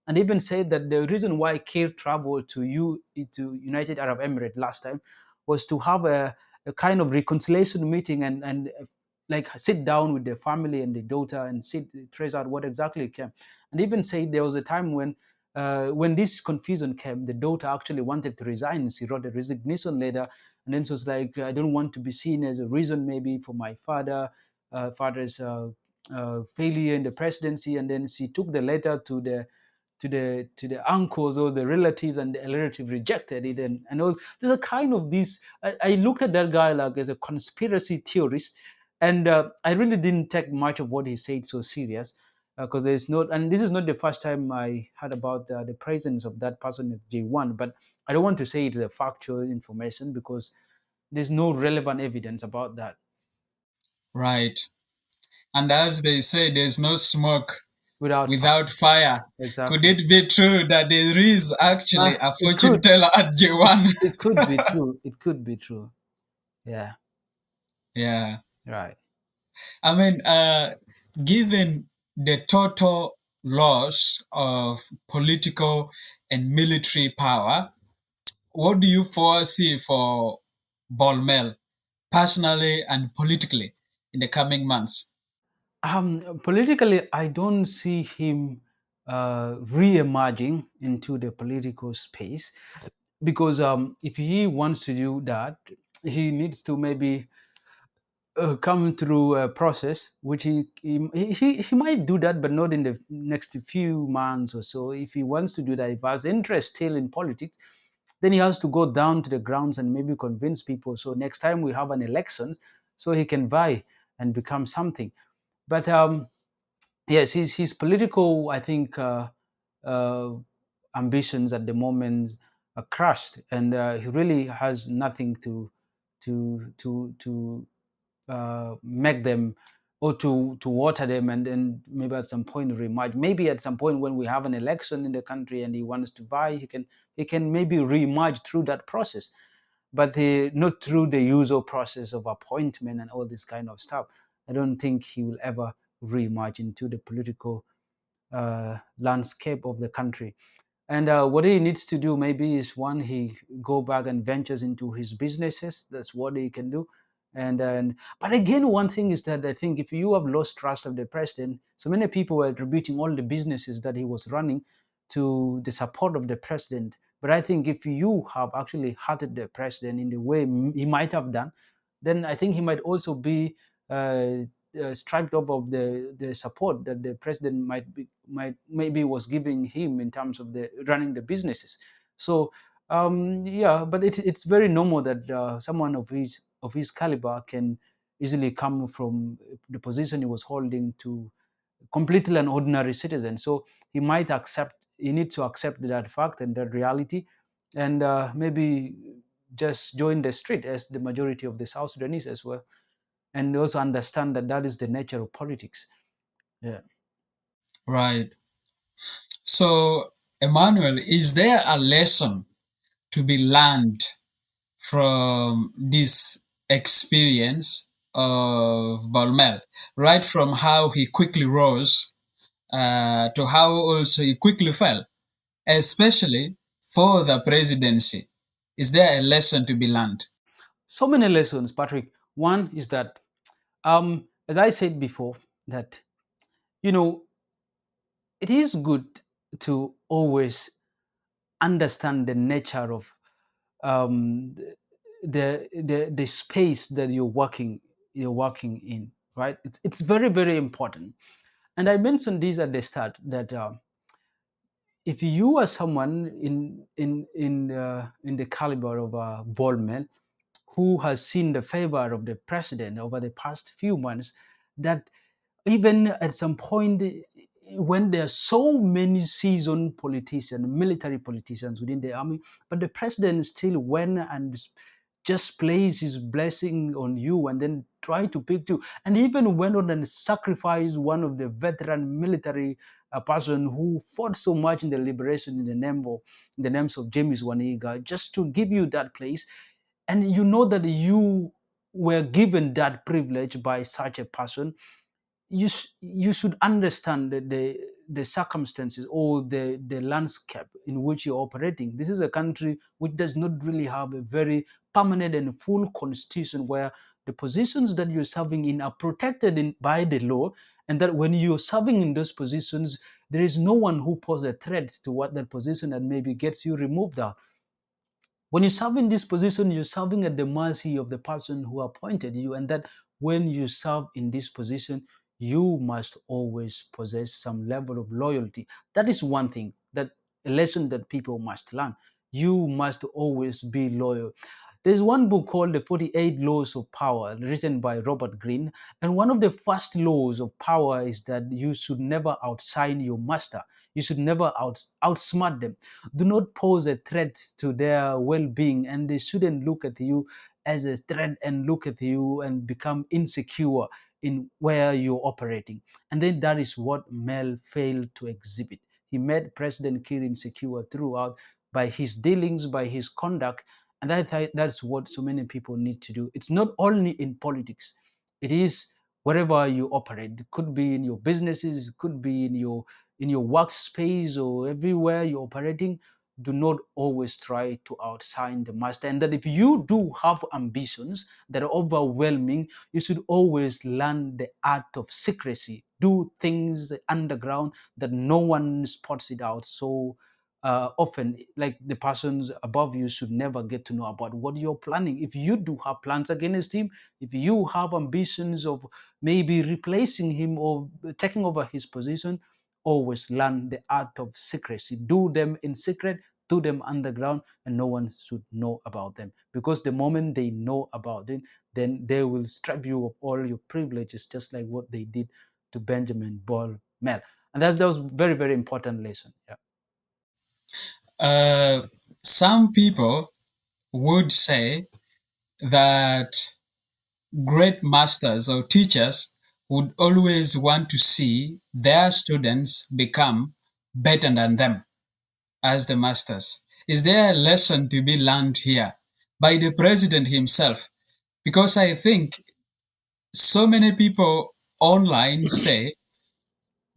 [SPEAKER 2] and even said that the reason why Kir traveled to United Arab Emirates last time was to have a kind of reconciliation meeting, and like sit down with the family and the daughter and trace out what exactly came, and even said there was a time when this confusion came, the daughter actually wanted to resign. She wrote a resignation letter, and then she was like, "I don't want to be seen as a reason, maybe for my father's failure in the presidency." And then she took the letter to the uncles or the relatives, and the relative rejected it. And all, there's a kind of this. I looked at that guy like as a conspiracy theorist, and I really didn't take much of what he said so serious, because there's not, and this is not the first time I heard about the presence of that person at J1. But I don't want to say it's a factual information because there's no relevant evidence about that.
[SPEAKER 1] Right. And as they say, there's no smoke
[SPEAKER 2] Without fact,
[SPEAKER 1] without fire. Could
[SPEAKER 2] exactly.
[SPEAKER 1] it be true that there is actually a
[SPEAKER 2] It
[SPEAKER 1] fortune
[SPEAKER 2] could.
[SPEAKER 1] teller at J1?
[SPEAKER 2] It could be true. It could be true. Yeah.
[SPEAKER 1] Yeah.
[SPEAKER 2] Right.
[SPEAKER 1] I mean, given the total loss of political and military power, what do you foresee for Bol Mel personally and politically in the coming months?
[SPEAKER 2] Politically, I don't see him re-emerging into the political space, because if he wants to do that, he needs to maybe come through a process which he might do that, but not in the next few months or so. If he wants to do that, if he has interest still in politics, then he has to go down to the grounds and maybe convince people. So next time we have an election, so he can vie and become something. But yes, his political, I think, uh, ambitions at the moment are crushed, and he really has nothing to make them, or to water them, and then maybe at some point rematch. Maybe at some point when we have an election in the country and he wants to buy, he can maybe rematch through that process, but not through the usual process of appointment and all this kind of stuff. I don't think he will ever rematch into the political landscape of the country. And what he needs to do maybe is, one, he go back and ventures into his businesses. That's what he can do. And but again, one thing is that I think if you have lost trust of the president, so many people were attributing all the businesses that he was running to the support of the president. But I think if you have actually hurted the president in the way he might have done, then I think he might also be striped off of the support that the president might maybe was giving him in terms of the running the businesses. So yeah, but it's very normal that someone of his caliber can easily come from the position he was holding to completely an ordinary citizen. So he needs to accept that fact and that reality, and maybe just join the street as the majority of the South Sudanese as well, and also understand that that is the nature of politics. Yeah.
[SPEAKER 1] Right. So, Emmanuel, is there a lesson to be learned from this experience of Balmel, right from how he quickly rose to how also he quickly fell, especially for the presidency? Is there a lesson to be learned?
[SPEAKER 2] So many lessons, Patrick. One is that, as I said before, that you know it is good to always understand the nature of um, the space that you're working in, right? It's very very important. And I mentioned this at the start that if you are someone in the caliber of Bol Mel, who has seen the favor of the president over the past few months, that even at some point, when there are so many seasoned politicians, military politicians within the army, but the president still went and just placed his blessing on you and then try to pick you, and even went on and sacrificed one of the veteran military person who fought so much in the liberation in the names of James Waniga, just to give you that place. And you know that you were given that privilege by such a person. You should understand the circumstances or the landscape in which you're operating. This is a country which does not really have a very permanent and full constitution, where the positions that you're serving in are protected by the law, and that when you're serving in those positions, there is no one who poses a threat to what that position and maybe gets you removed out. When you serve in this position, you're serving at the mercy of the person who appointed you, and that when you serve in this position, you must always possess some level of loyalty. That is one thing, that a lesson that people must learn. You must always be loyal. There's one book called The 48 Laws of Power, written by Robert Greene. And one of the first laws of power is that you should never outshine your master. You should never outsmart them. Do not pose a threat to their well-being, and they shouldn't look at you as a threat and look at you and become insecure in where you're operating. And then that is what Mel failed to exhibit. He made President Kiir insecure throughout by his dealings, by his conduct. And that's what so many people need to do. It's not only in politics, it is wherever you operate. It could be in your businesses, it could be in your workspace, or everywhere you're operating. Do not always try to outshine the master. And that if you do have ambitions that are overwhelming, you should always learn the art of secrecy. Do things underground that no one spots it out so often. Like, the persons above you should never get to know about what you're planning. If you do have plans against him, if you have ambitions of maybe replacing him or taking over his position, always learn the art of secrecy. Do them in secret, do them underground, and no one should know about them. Because the moment they know about it, then they will strip you of all your privileges, just like what they did to Benjamin Bol Mel. And that was very, very important lesson. Yeah.
[SPEAKER 1] Uh, some people would say that great masters or teachers would always want to see their students become better than them as the masters. Is there a lesson to be learned here by the president himself? Because I think so many people online say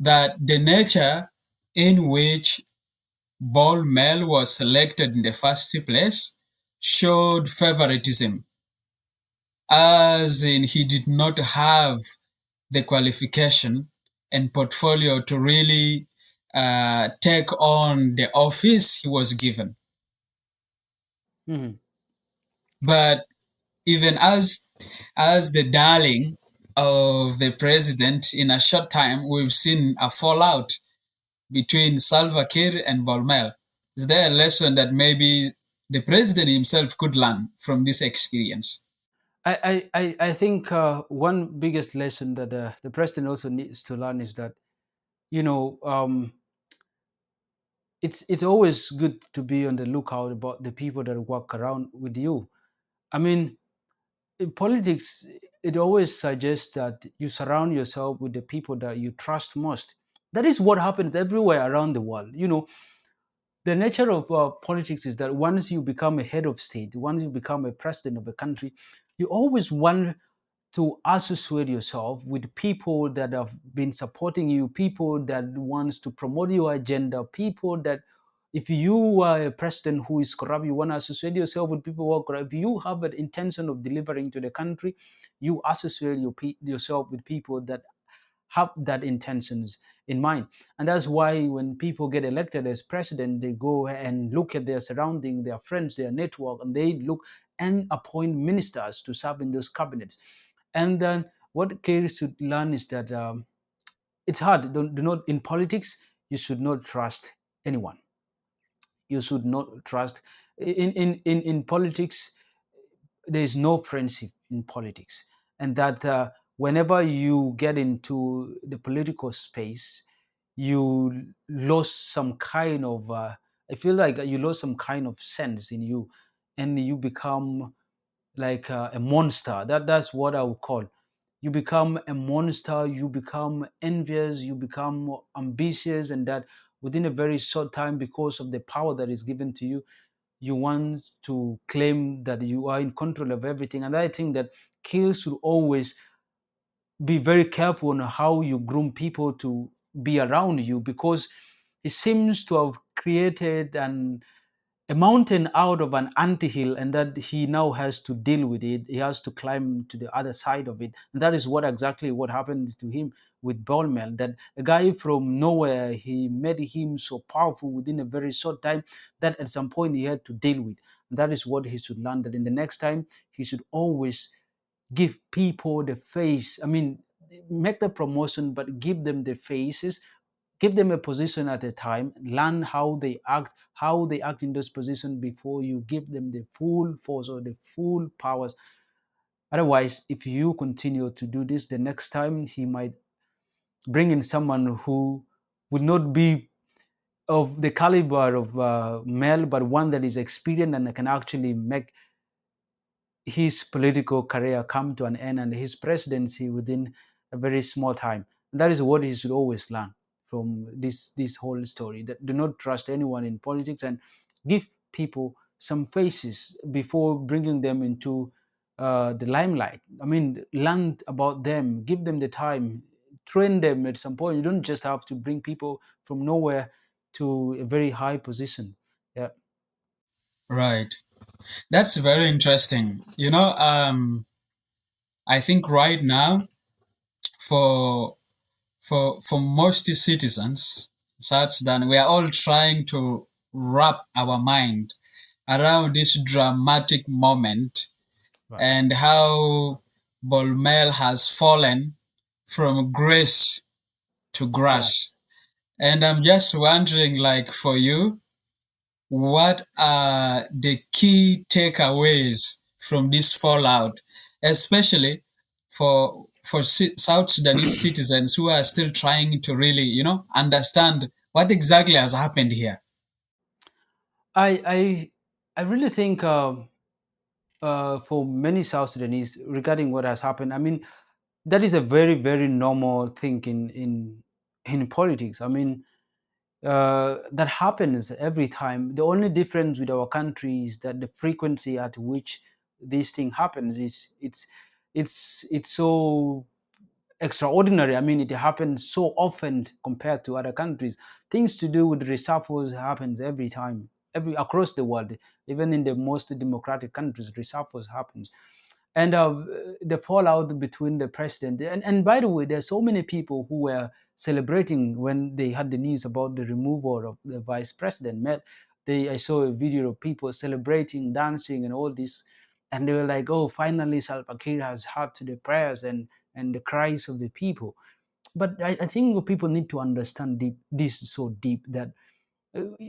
[SPEAKER 1] that the nature in which Bol Mel was selected in the first place showed favoritism, as in he did not have the qualification and portfolio to really take on the office he was given.
[SPEAKER 2] Mhm.
[SPEAKER 1] But even as the darling of the president, in a short time we've seen a fallout between Salva Kiir and Bol Mel. Is there a lesson that maybe the president himself could learn from this experience?
[SPEAKER 2] I think one biggest lesson that the president also needs to learn is that, you know um, it's always good to be on the lookout about the people that work around with you. I mean, in politics, it always suggests that you surround yourself with the people that you trust most. That is what happens everywhere around the world. The nature of politics is that once you become a head of state, once you become a president of a country, you always want to associate yourself with people that have been supporting you, people that wants to promote your agenda, people that If you are a president who is corrupt, you want to associate yourself with people who are corrupt. If you have an intention of delivering to the country, you associate yourself with people that have that intentions in mind. And that's why when people get elected as president, they go and look at their surrounding, their friends, their network, and they look and appoint ministers to serve in those cabinets. And then what Kerry should learn is that it's hard. Do not in politics. You should not trust anyone. You should not trust in politics. There is no friendship in politics, and that whenever you get into the political space, you lost some kind of I feel like you lost some kind of sense in you, and you become like a monster. That's what I would call. You become a monster. You become envious. You become ambitious, and that within a very short time, because of the power that is given to you, you want to claim that you are in control of everything. And I think that kids should always be very careful on how you groom people to be around you, because he seems to have created a mountain out of an anthill, and that he now has to deal with it. He has to climb to the other side of it, and that is what exactly what happened to him with Bol Mel. That a guy from nowhere, he made him so powerful within a very short time that at some point he had to deal with. And that is what he should learn. That in the next time he should always give people the face. I mean, make the promotion, but give them the faces, give them a position at a time, learn how they act in those positions before you give them the full force or the full powers. Otherwise, if you continue to do this, the next time he might bring in someone who would not be of the caliber of Mel, but one that is experienced and can actually make his political career come to an end and his presidency within a very small time. And that is what he should always learn from this whole story. That do not trust anyone in politics, and give people some faces before bringing them into the limelight. I mean, learn about them, give them the time, train them at some point. You don't just have to bring people from nowhere to a very high position. Yeah.
[SPEAKER 1] Right. That's very interesting. I think right now, for for most citizens in South Sudan, we are all trying to wrap our mind around this dramatic moment
[SPEAKER 2] Right.
[SPEAKER 1] and how Bol Mel has fallen from grace to
[SPEAKER 2] Right.
[SPEAKER 1] grass. And I'm just wondering, like, for you, what are the key takeaways from this fallout, especially for South Sudanese citizens who are still trying to really, understand what exactly has happened here?
[SPEAKER 2] I I I really think for many South Sudanese regarding what has happened. I mean, that is a very very normal thing in politics. I mean, that happens every time. The only difference with our country is that the frequency at which this thing happens is it's so extraordinary. I mean, it happens so often compared to other countries. Things to do with reshuffles happens every time, every across the world. Even in the most democratic countries, reshuffles happens. And the fallout between the president and by the way, there are so many people who were celebrating when they had the news about the removal of the vice president. I saw a video of people celebrating, dancing, and all this, and they were like, "Oh, finally, Salva Kiir has heard to the prayers and the cries of the people." But I think what people need to understand this so deep that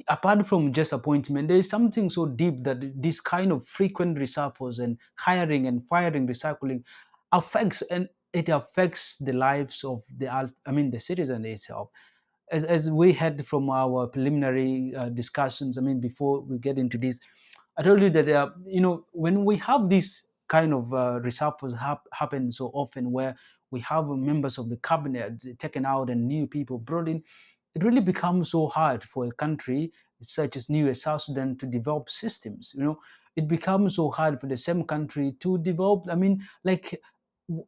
[SPEAKER 2] apart from just appointment, there is something so deep that this kind of frequent reshuffles and hiring and firing, recycling affects, and it affects the lives of the citizen itself. As we had from our preliminary discussions, I mean, before we get into this, I told you that when we have this kind of reshuffles happen so often, where we have members of the cabinet taken out and new people brought in, it really becomes so hard for a country such as new as South Sudan to develop systems. It becomes so hard for the same country to develop. I mean, like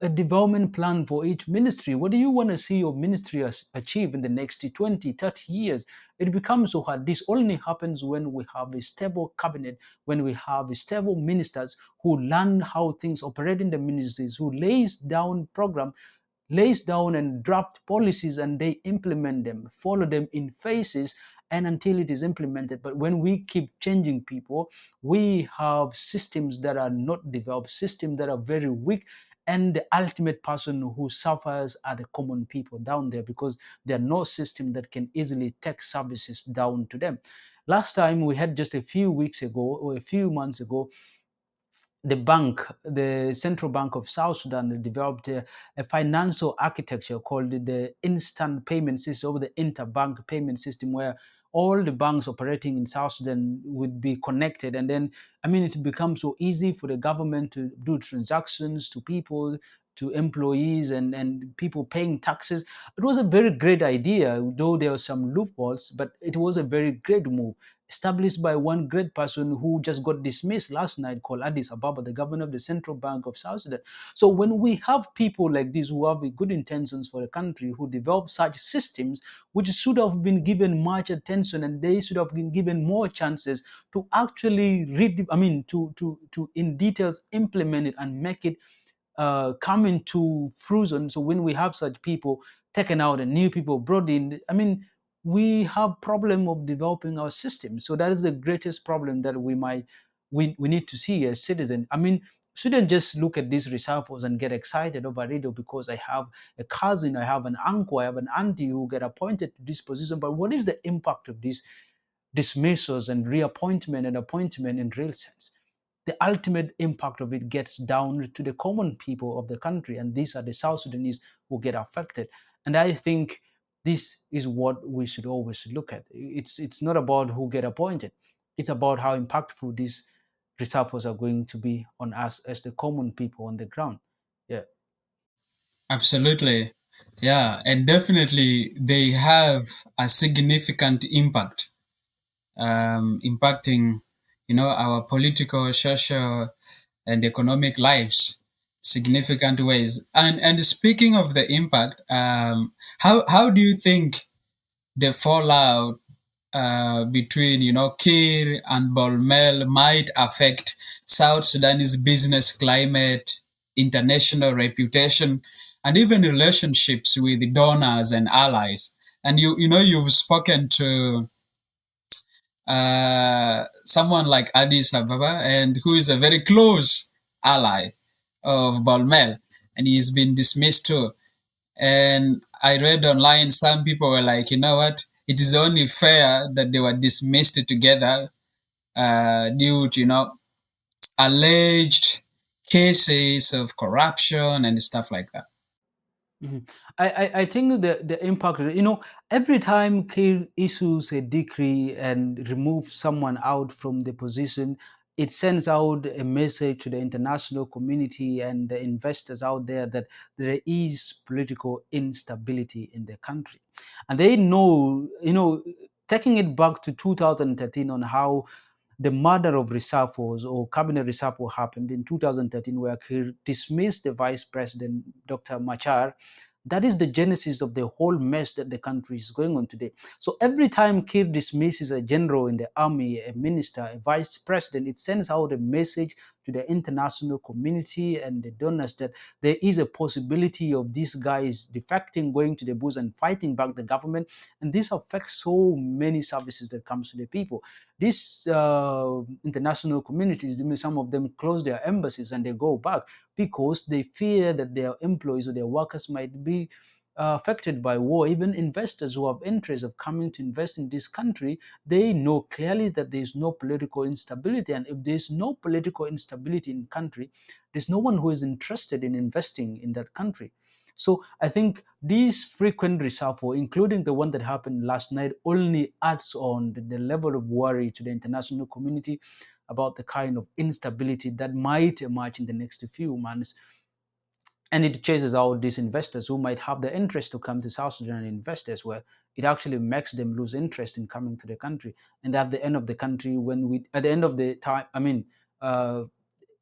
[SPEAKER 2] a development plan for each ministry. What do you want to see your ministry achieve in the next 20, 30 years? It becomes so hard. This only happens when we have a stable cabinet, when we have a stable ministers who learn how things operate in the ministries, who lays down program, lays down and draft policies, and they implement them, follow them in phases and until it is implemented. But when we keep changing people, we have systems that are not developed, systems that are very weak, and the ultimate person who suffers are the common people down there, because there are no system that can easily take services down to them. Last time we had, just a few weeks ago or a few months ago, the bank, the Central Bank of South Sudan, developed a financial architecture called the instant payment system, or the interbank payment system, where all the banks operating in South Sudan would be connected. And then, I mean, it becomes so easy for the government to do transactions to people, to employees, and people paying taxes. It was a very great idea, though there were some loopholes, but it was a very great move, established by one great person who just got dismissed last night, called Addis Ababa, the governor of the Central Bank of South Sudan. So when we have people like this who have good intentions for the country, who develop such systems, which should have been given much attention, and they should have been given more chances to actually read, I mean, to in details implement it and make it come into fruition. So when we have such people taken out and new people brought in, I mean, we have problem of developing our system. So that is the greatest problem that we need to see as citizens. I mean, shouldn't just look at these reshuffles and get excited over it, because I have a cousin, I have an uncle, I have an auntie who get appointed to this position. But what is the impact of these dismissals and reappointment and appointment in real sense? The ultimate impact of it gets down to the common people of the country, and these are the South Sudanese who get affected. And I think this is what we should always look at. It's not about who get appointed; it's about how impactful these reshuffles are going to be on us as the common people on the ground. Yeah.
[SPEAKER 1] Absolutely. Yeah, and definitely they have a significant impact, impacting, our political, social, and economic lives significant ways. And speaking of the impact, how do you think the fallout between Kir and Bol Mel might affect South Sudanese business climate, international reputation, and even relationships with donors and allies? And you've spoken to someone like Addis Ababa, and who is a very close ally of Bol Mel, and he's been dismissed too. And I read online, some people were like, you know what? It is only fair that they were dismissed together due to, alleged cases of corruption and stuff like that.
[SPEAKER 2] Mhm. I think the impact, every time Kiir issues a decree and removes someone out from the position, it sends out a message to the international community and the investors out there that there is political instability in the country. And they know, taking it back to 2013 on how the murder of reshuffles or cabinet reshuffle happened in 2013, where he dismissed the vice president, Dr. Machar. That is the genesis of the whole mess that the country is going on today. So every time Kir dismisses a general in the army, a minister, a vice president, it sends out a message to the international community and the donors that there is a possibility of these guys defecting, going to the bush and fighting back the government. And this affects so many services that comes to the people. These international communities, I mean, some of them close their embassies and they go back because they fear that their employees or their workers might be affected by war. Even investors who have interest of coming to invest in this country, they know clearly that there is no political instability. And if there's no political instability in country, there's no one who is interested in investing in that country. So I think these frequent reshuffle, including the one that happened last night, only adds on the level of worry to the international community about the kind of instability that might emerge in the next few months. And it chases out these investors who might have the interest to come to South Sudan and invest as well. It actually makes them lose interest in coming to the country. And at the end of the country, at the end of the time, I mean, uh,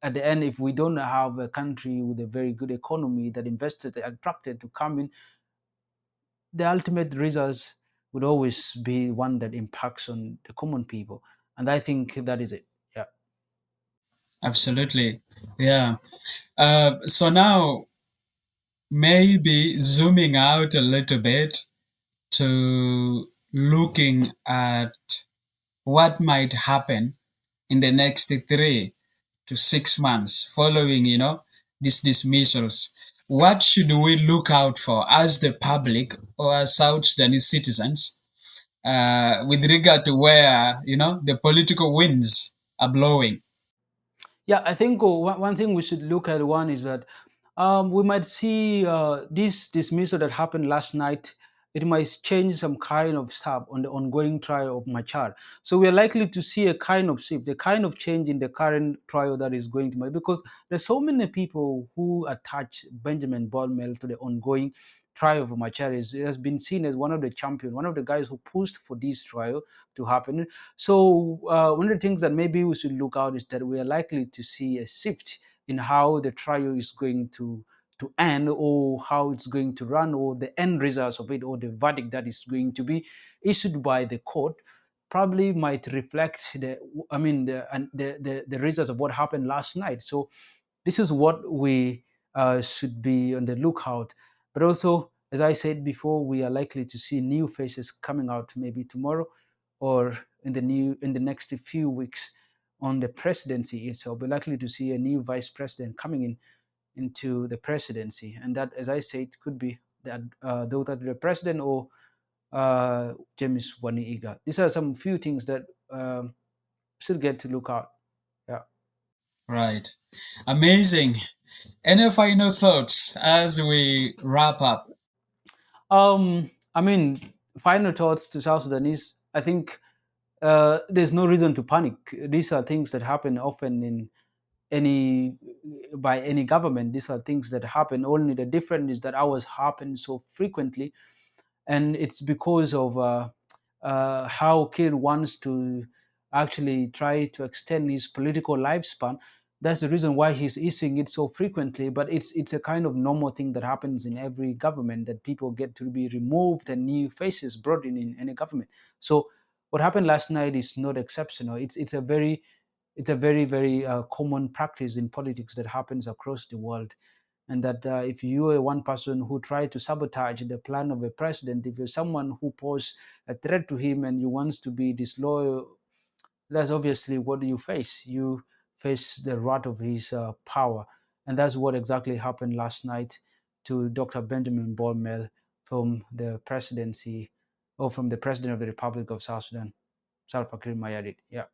[SPEAKER 2] at the end, if we don't have a country with a very good economy that investors are attracted to come in, the ultimate results would always be one that impacts on the common people. And I think that is it. Yeah.
[SPEAKER 1] Absolutely. Yeah. So now maybe zooming out a little bit to looking at what might happen in the next 3 to 6 months following, these dismissals. What should we look out for as the public or as South Sudanese citizens with regard to where, the political winds are blowing?
[SPEAKER 2] Yeah, I think one thing we should look at one is that we might see this dismissal that happened last night. It might change some kind of stuff on the ongoing trial of Machar. So we are likely to see a kind of shift, a kind of change in the current trial that is going to make, because there's so many people who attach Benjamin Bol Mel to the ongoing trial of Machar. It has been seen as one of the champions, one of the guys who pushed for this trial to happen. So one of the things that maybe we should look out is that we are likely to see a shift in how the trial is going to end, or how it's going to run, or the end results of it, or the verdict that is going to be issued by the court probably might reflect the results of what happened last night. So this is what we should be on the lookout. But also, as I said before, we are likely to see new faces coming out maybe tomorrow, or in the next few weeks on the presidency itself. We're likely to see a new vice president coming into the presidency, and that, as I said, could be the daughter of the president, or James Wani Iga. These are some few things that should get to look out. Yeah.
[SPEAKER 1] Right. Amazing. Any final thoughts as we wrap up?
[SPEAKER 2] I mean, final thoughts to South Sudanese. I think there's no reason to panic. These are things that happen often in any by any government. These are things that happen. Only the difference is that ours happen so frequently, and it's because of how Kir wants to actually try to extend his political lifespan. That's the reason why he's issuing it so frequently. But it's a kind of normal thing that happens in every government, that people get to be removed and new faces brought in any government. So what happened last night is not exceptional. It's a very common practice in politics that happens across the world. And that if you are one person who tried to sabotage the plan of a president, if you're someone who poses a threat to him and you wants to be disloyal, that's obviously what you face. You face the wrath of his power. And that's what exactly happened last night to Dr. Benjamin Bol Mel from the presidency, or from the president of the Republic of South Sudan, Salva Kiir Mayardit. Yeah.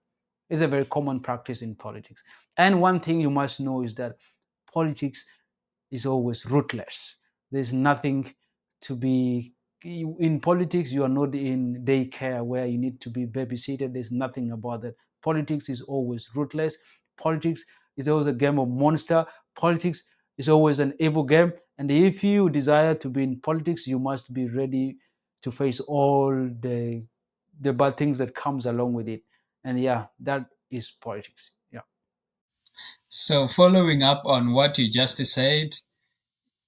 [SPEAKER 2] It's a very common practice in politics. And one thing you must know is that politics is always ruthless. There's nothing to be in politics. You are not in daycare where you need to be babysitted. There's nothing about that. Politics is always ruthless. Politics is always a game of monster. Politics is always an evil game. And if you desire to be in politics, you must be ready to face all the bad things that comes along with it. And yeah, that is politics. Yeah.
[SPEAKER 1] So, following up on what you just said,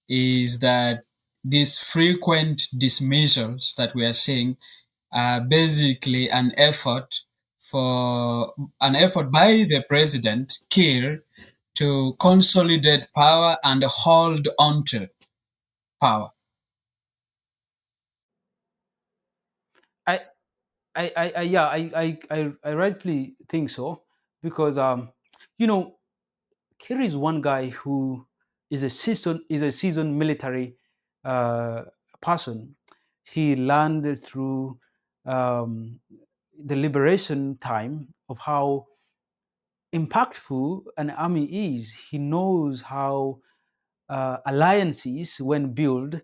[SPEAKER 1] is that these frequent dismissals that we are seeing are basically an effort by the president Kiir to consolidate power and hold onto power.
[SPEAKER 2] I yeah, I rightfully think so, because you know, Kerry is one guy who is a seasoned military uh, person. He learned through um, the liberation time of how impactful an army is. He knows how alliances, when built,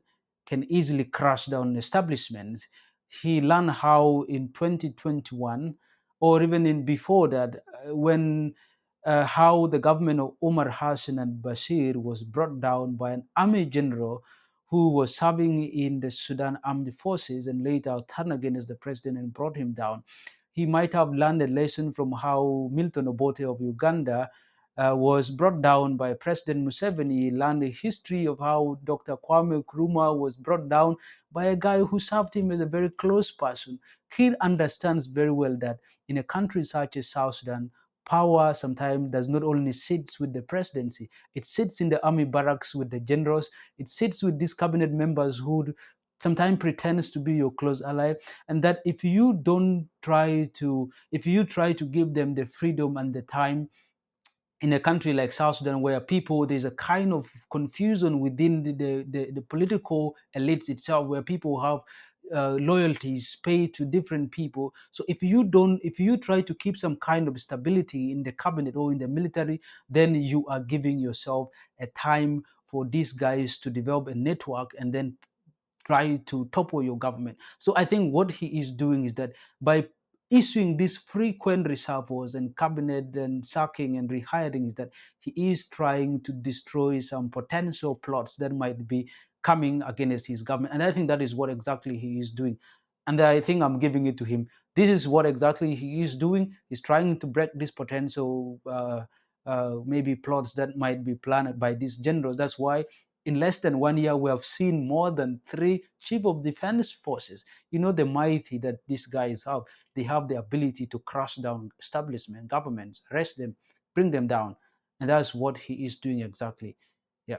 [SPEAKER 2] can easily crash down establishments. He learned how in 2021, or even in before that, when how the government of Omar Hassan and Bashir was brought down by an army general who was serving in the Sudan Armed Forces and later turned against the president and brought him down. He might have learned a lesson from how Milton Obote of Uganda was brought down by President Museveni. He learned the history of how Dr. Kwame Nkrumah was brought down by a guy who served him as a very close person. Kir understands very well that in a country such as South Sudan, power sometimes does not only sits with the presidency, it sits in the army barracks with the generals, it sits with these cabinet members who sometimes pretends to be your close ally, and that if you try to give them the freedom and the time in a country like South Sudan, where people there's a kind of confusion within the political elites itself, where people have loyalties paid to different people. So if you try to keep some kind of stability in the cabinet or in the military, then you are giving yourself a time for these guys to develop a network and then try to topple your government. So I think what he is doing is that by issuing these frequent reshuffles and cabinet and sacking and rehiring, is that he is trying to destroy some potential plots that might be coming against his government. And I think that is what exactly he is doing. And I think I'm giving it to him. This is what exactly he is doing. He's trying to break this potential maybe plots that might be planned by these generals. That's why in less than 1 year, we have seen more than three chief of defense forces. You know, the mighty that these guys have. They have the ability to crush down establishment, governments, arrest them, bring them down. And that's what he is doing exactly. Yeah.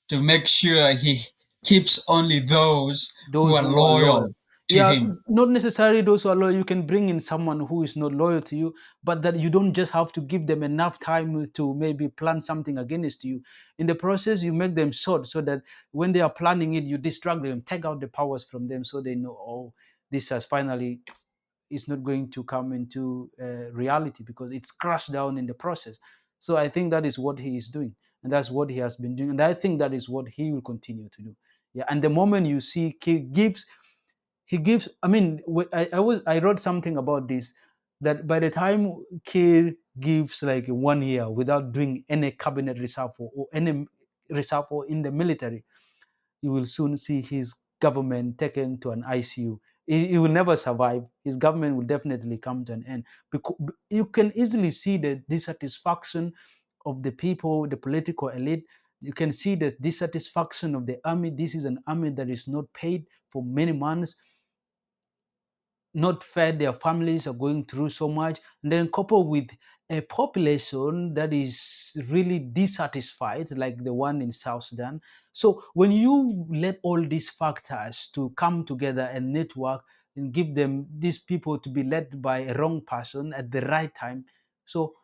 [SPEAKER 1] To make sure he keeps only those who
[SPEAKER 2] Those
[SPEAKER 1] are
[SPEAKER 2] who are loyal.
[SPEAKER 1] loyal to
[SPEAKER 2] Yeah,
[SPEAKER 1] him.
[SPEAKER 2] not necessarily those who are loyal. You can bring in someone who is not loyal to you, but that you don't just have to give them enough time to maybe plan something against you. In the process, you make them short so that when they are planning it, you distract them, take out the powers from them so they know, oh, this has finally is not going to come into reality because it's crashed down in the process. So I think that is what he is doing, and that's what he has been doing, and I think that is what he will continue to do. Yeah, and the moment you see he gives. I mean, I wrote something about this that by the time Kiir gives like 1 year without doing any cabinet reshuffle or any reshuffle in the military, you will soon see his government taken to an ICU. He will never survive. His government will definitely come to an end. Because you can easily see the dissatisfaction of the people, the political elite. You can see the dissatisfaction of the army. This is an army that is not paid for many months, not fed, their families are going through so much, and then coupled with a population that is really dissatisfied like the one in South Sudan. So when you let all these factors to come together and network and give them these people to be led by a wrong person at the right time, so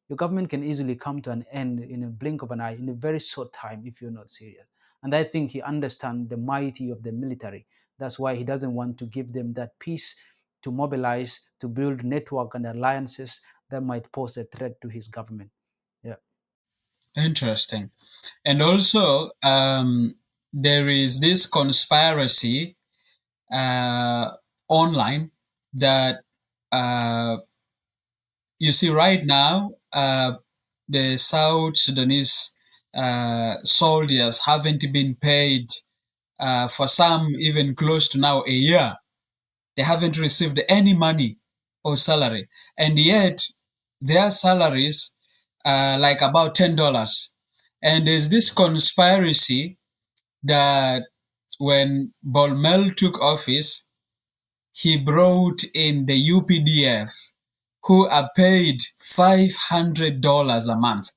[SPEAKER 2] your government can easily come to an end in a blink of an eye in a very short time if you're not serious. And I think he understands the mighty of the military. That's why he doesn't want to give them that peace to mobilize, to build network and alliances that might pose a threat to his government. Yeah.
[SPEAKER 1] Interesting. And also, there is this conspiracy uh, online that uh, you see right now, the South Sudanese soldiers haven't been paid for some even close to now a year. They haven't received any money or salary, and yet their salaries like about $10. And there's this conspiracy that when Bol Mel took office, he brought in the UPDF, who are paid $500 a month.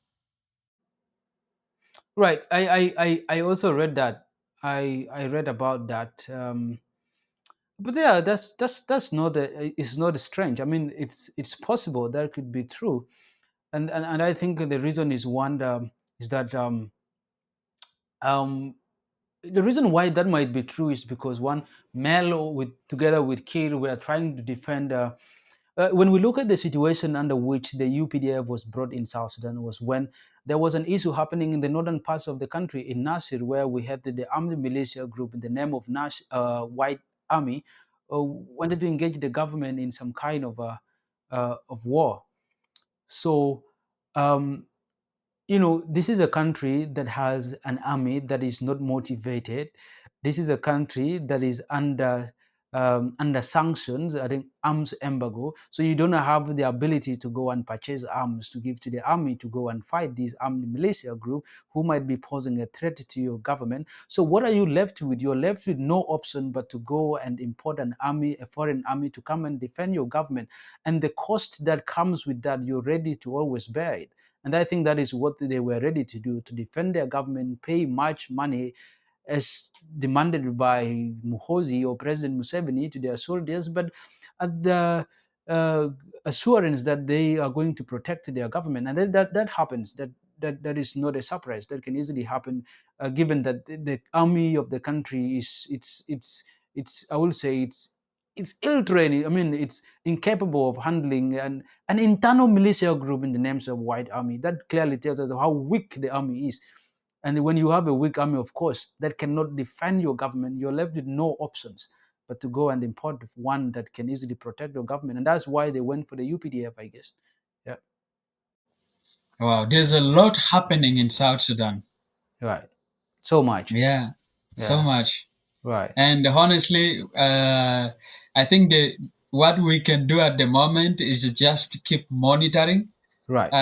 [SPEAKER 2] Right. I also read that. I read about that. But yeah, that's not it's not strange. I mean, it's possible that could be true, and I think the reason is one is that um, the reason why that might be true is because one, Mel with together with Kir, we are trying to defend. When we look at the situation under which the UPDF was brought in South Sudan, was when there was an issue happening in the northern parts of the country in Nasir, where we had the armed militia group in the name of White Army, wanted to engage the government in some kind of war. So um, this is a country that has an army that is not motivated. This is a country that is under under sanctions, I think arms embargo. So you don't have the ability to go and purchase arms to give to the army to go and fight these armed militia group who might be posing a threat to your government. So what are you left with? You're left with no option but to go and import an army, a foreign army, to come and defend your government. And the cost that comes with that, you're ready to always bear it. And I think that is what they were ready to do, to defend their government, pay much money as demanded by Muhozi or President Museveni to their soldiers, but at the uh, assurance that they are going to protect their government. And then that happens. That is not a surprise. That can easily happen, given that the army of the country is it's I will say it's ill trained. I mean, it's incapable of handling an internal militia group in the names of White Army. That clearly tells us how weak the army is. And when you have a weak army, of course, that cannot defend your government, you're left with no options but to go and import one that can easily protect your government. And that's why they went for the UPDF, I guess. Yeah,
[SPEAKER 1] Wow, there's a lot happening in South Sudan.
[SPEAKER 2] right. So much.
[SPEAKER 1] Yeah, so
[SPEAKER 2] Yeah,
[SPEAKER 1] much.
[SPEAKER 2] right,
[SPEAKER 1] And honestly, I think what we can do at the moment is just keep monitoring
[SPEAKER 2] right.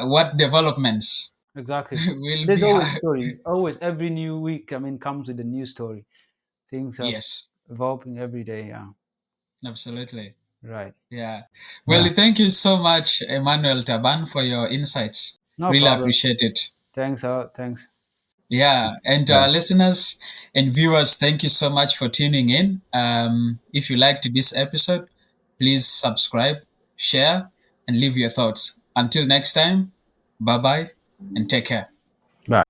[SPEAKER 1] what developments
[SPEAKER 2] Exactly.
[SPEAKER 1] will
[SPEAKER 2] There's
[SPEAKER 1] be.
[SPEAKER 2] always a story. Always, every new week, I mean, comes with a new story. Things are
[SPEAKER 1] Yes,
[SPEAKER 2] evolving every day. Yeah,
[SPEAKER 1] absolutely.
[SPEAKER 2] right.
[SPEAKER 1] Yeah. Well,
[SPEAKER 2] Yeah,
[SPEAKER 1] thank you so much, Emmanuel Taban, for your insights.
[SPEAKER 2] no
[SPEAKER 1] Really
[SPEAKER 2] problem.
[SPEAKER 1] appreciate it.
[SPEAKER 2] Thanks. Thanks.
[SPEAKER 1] Yeah, and
[SPEAKER 2] Right.
[SPEAKER 1] listeners and viewers, thank you so much for tuning in. If you liked this episode, please subscribe, share, and leave your thoughts. Until next time, bye bye and take care.
[SPEAKER 2] Bye.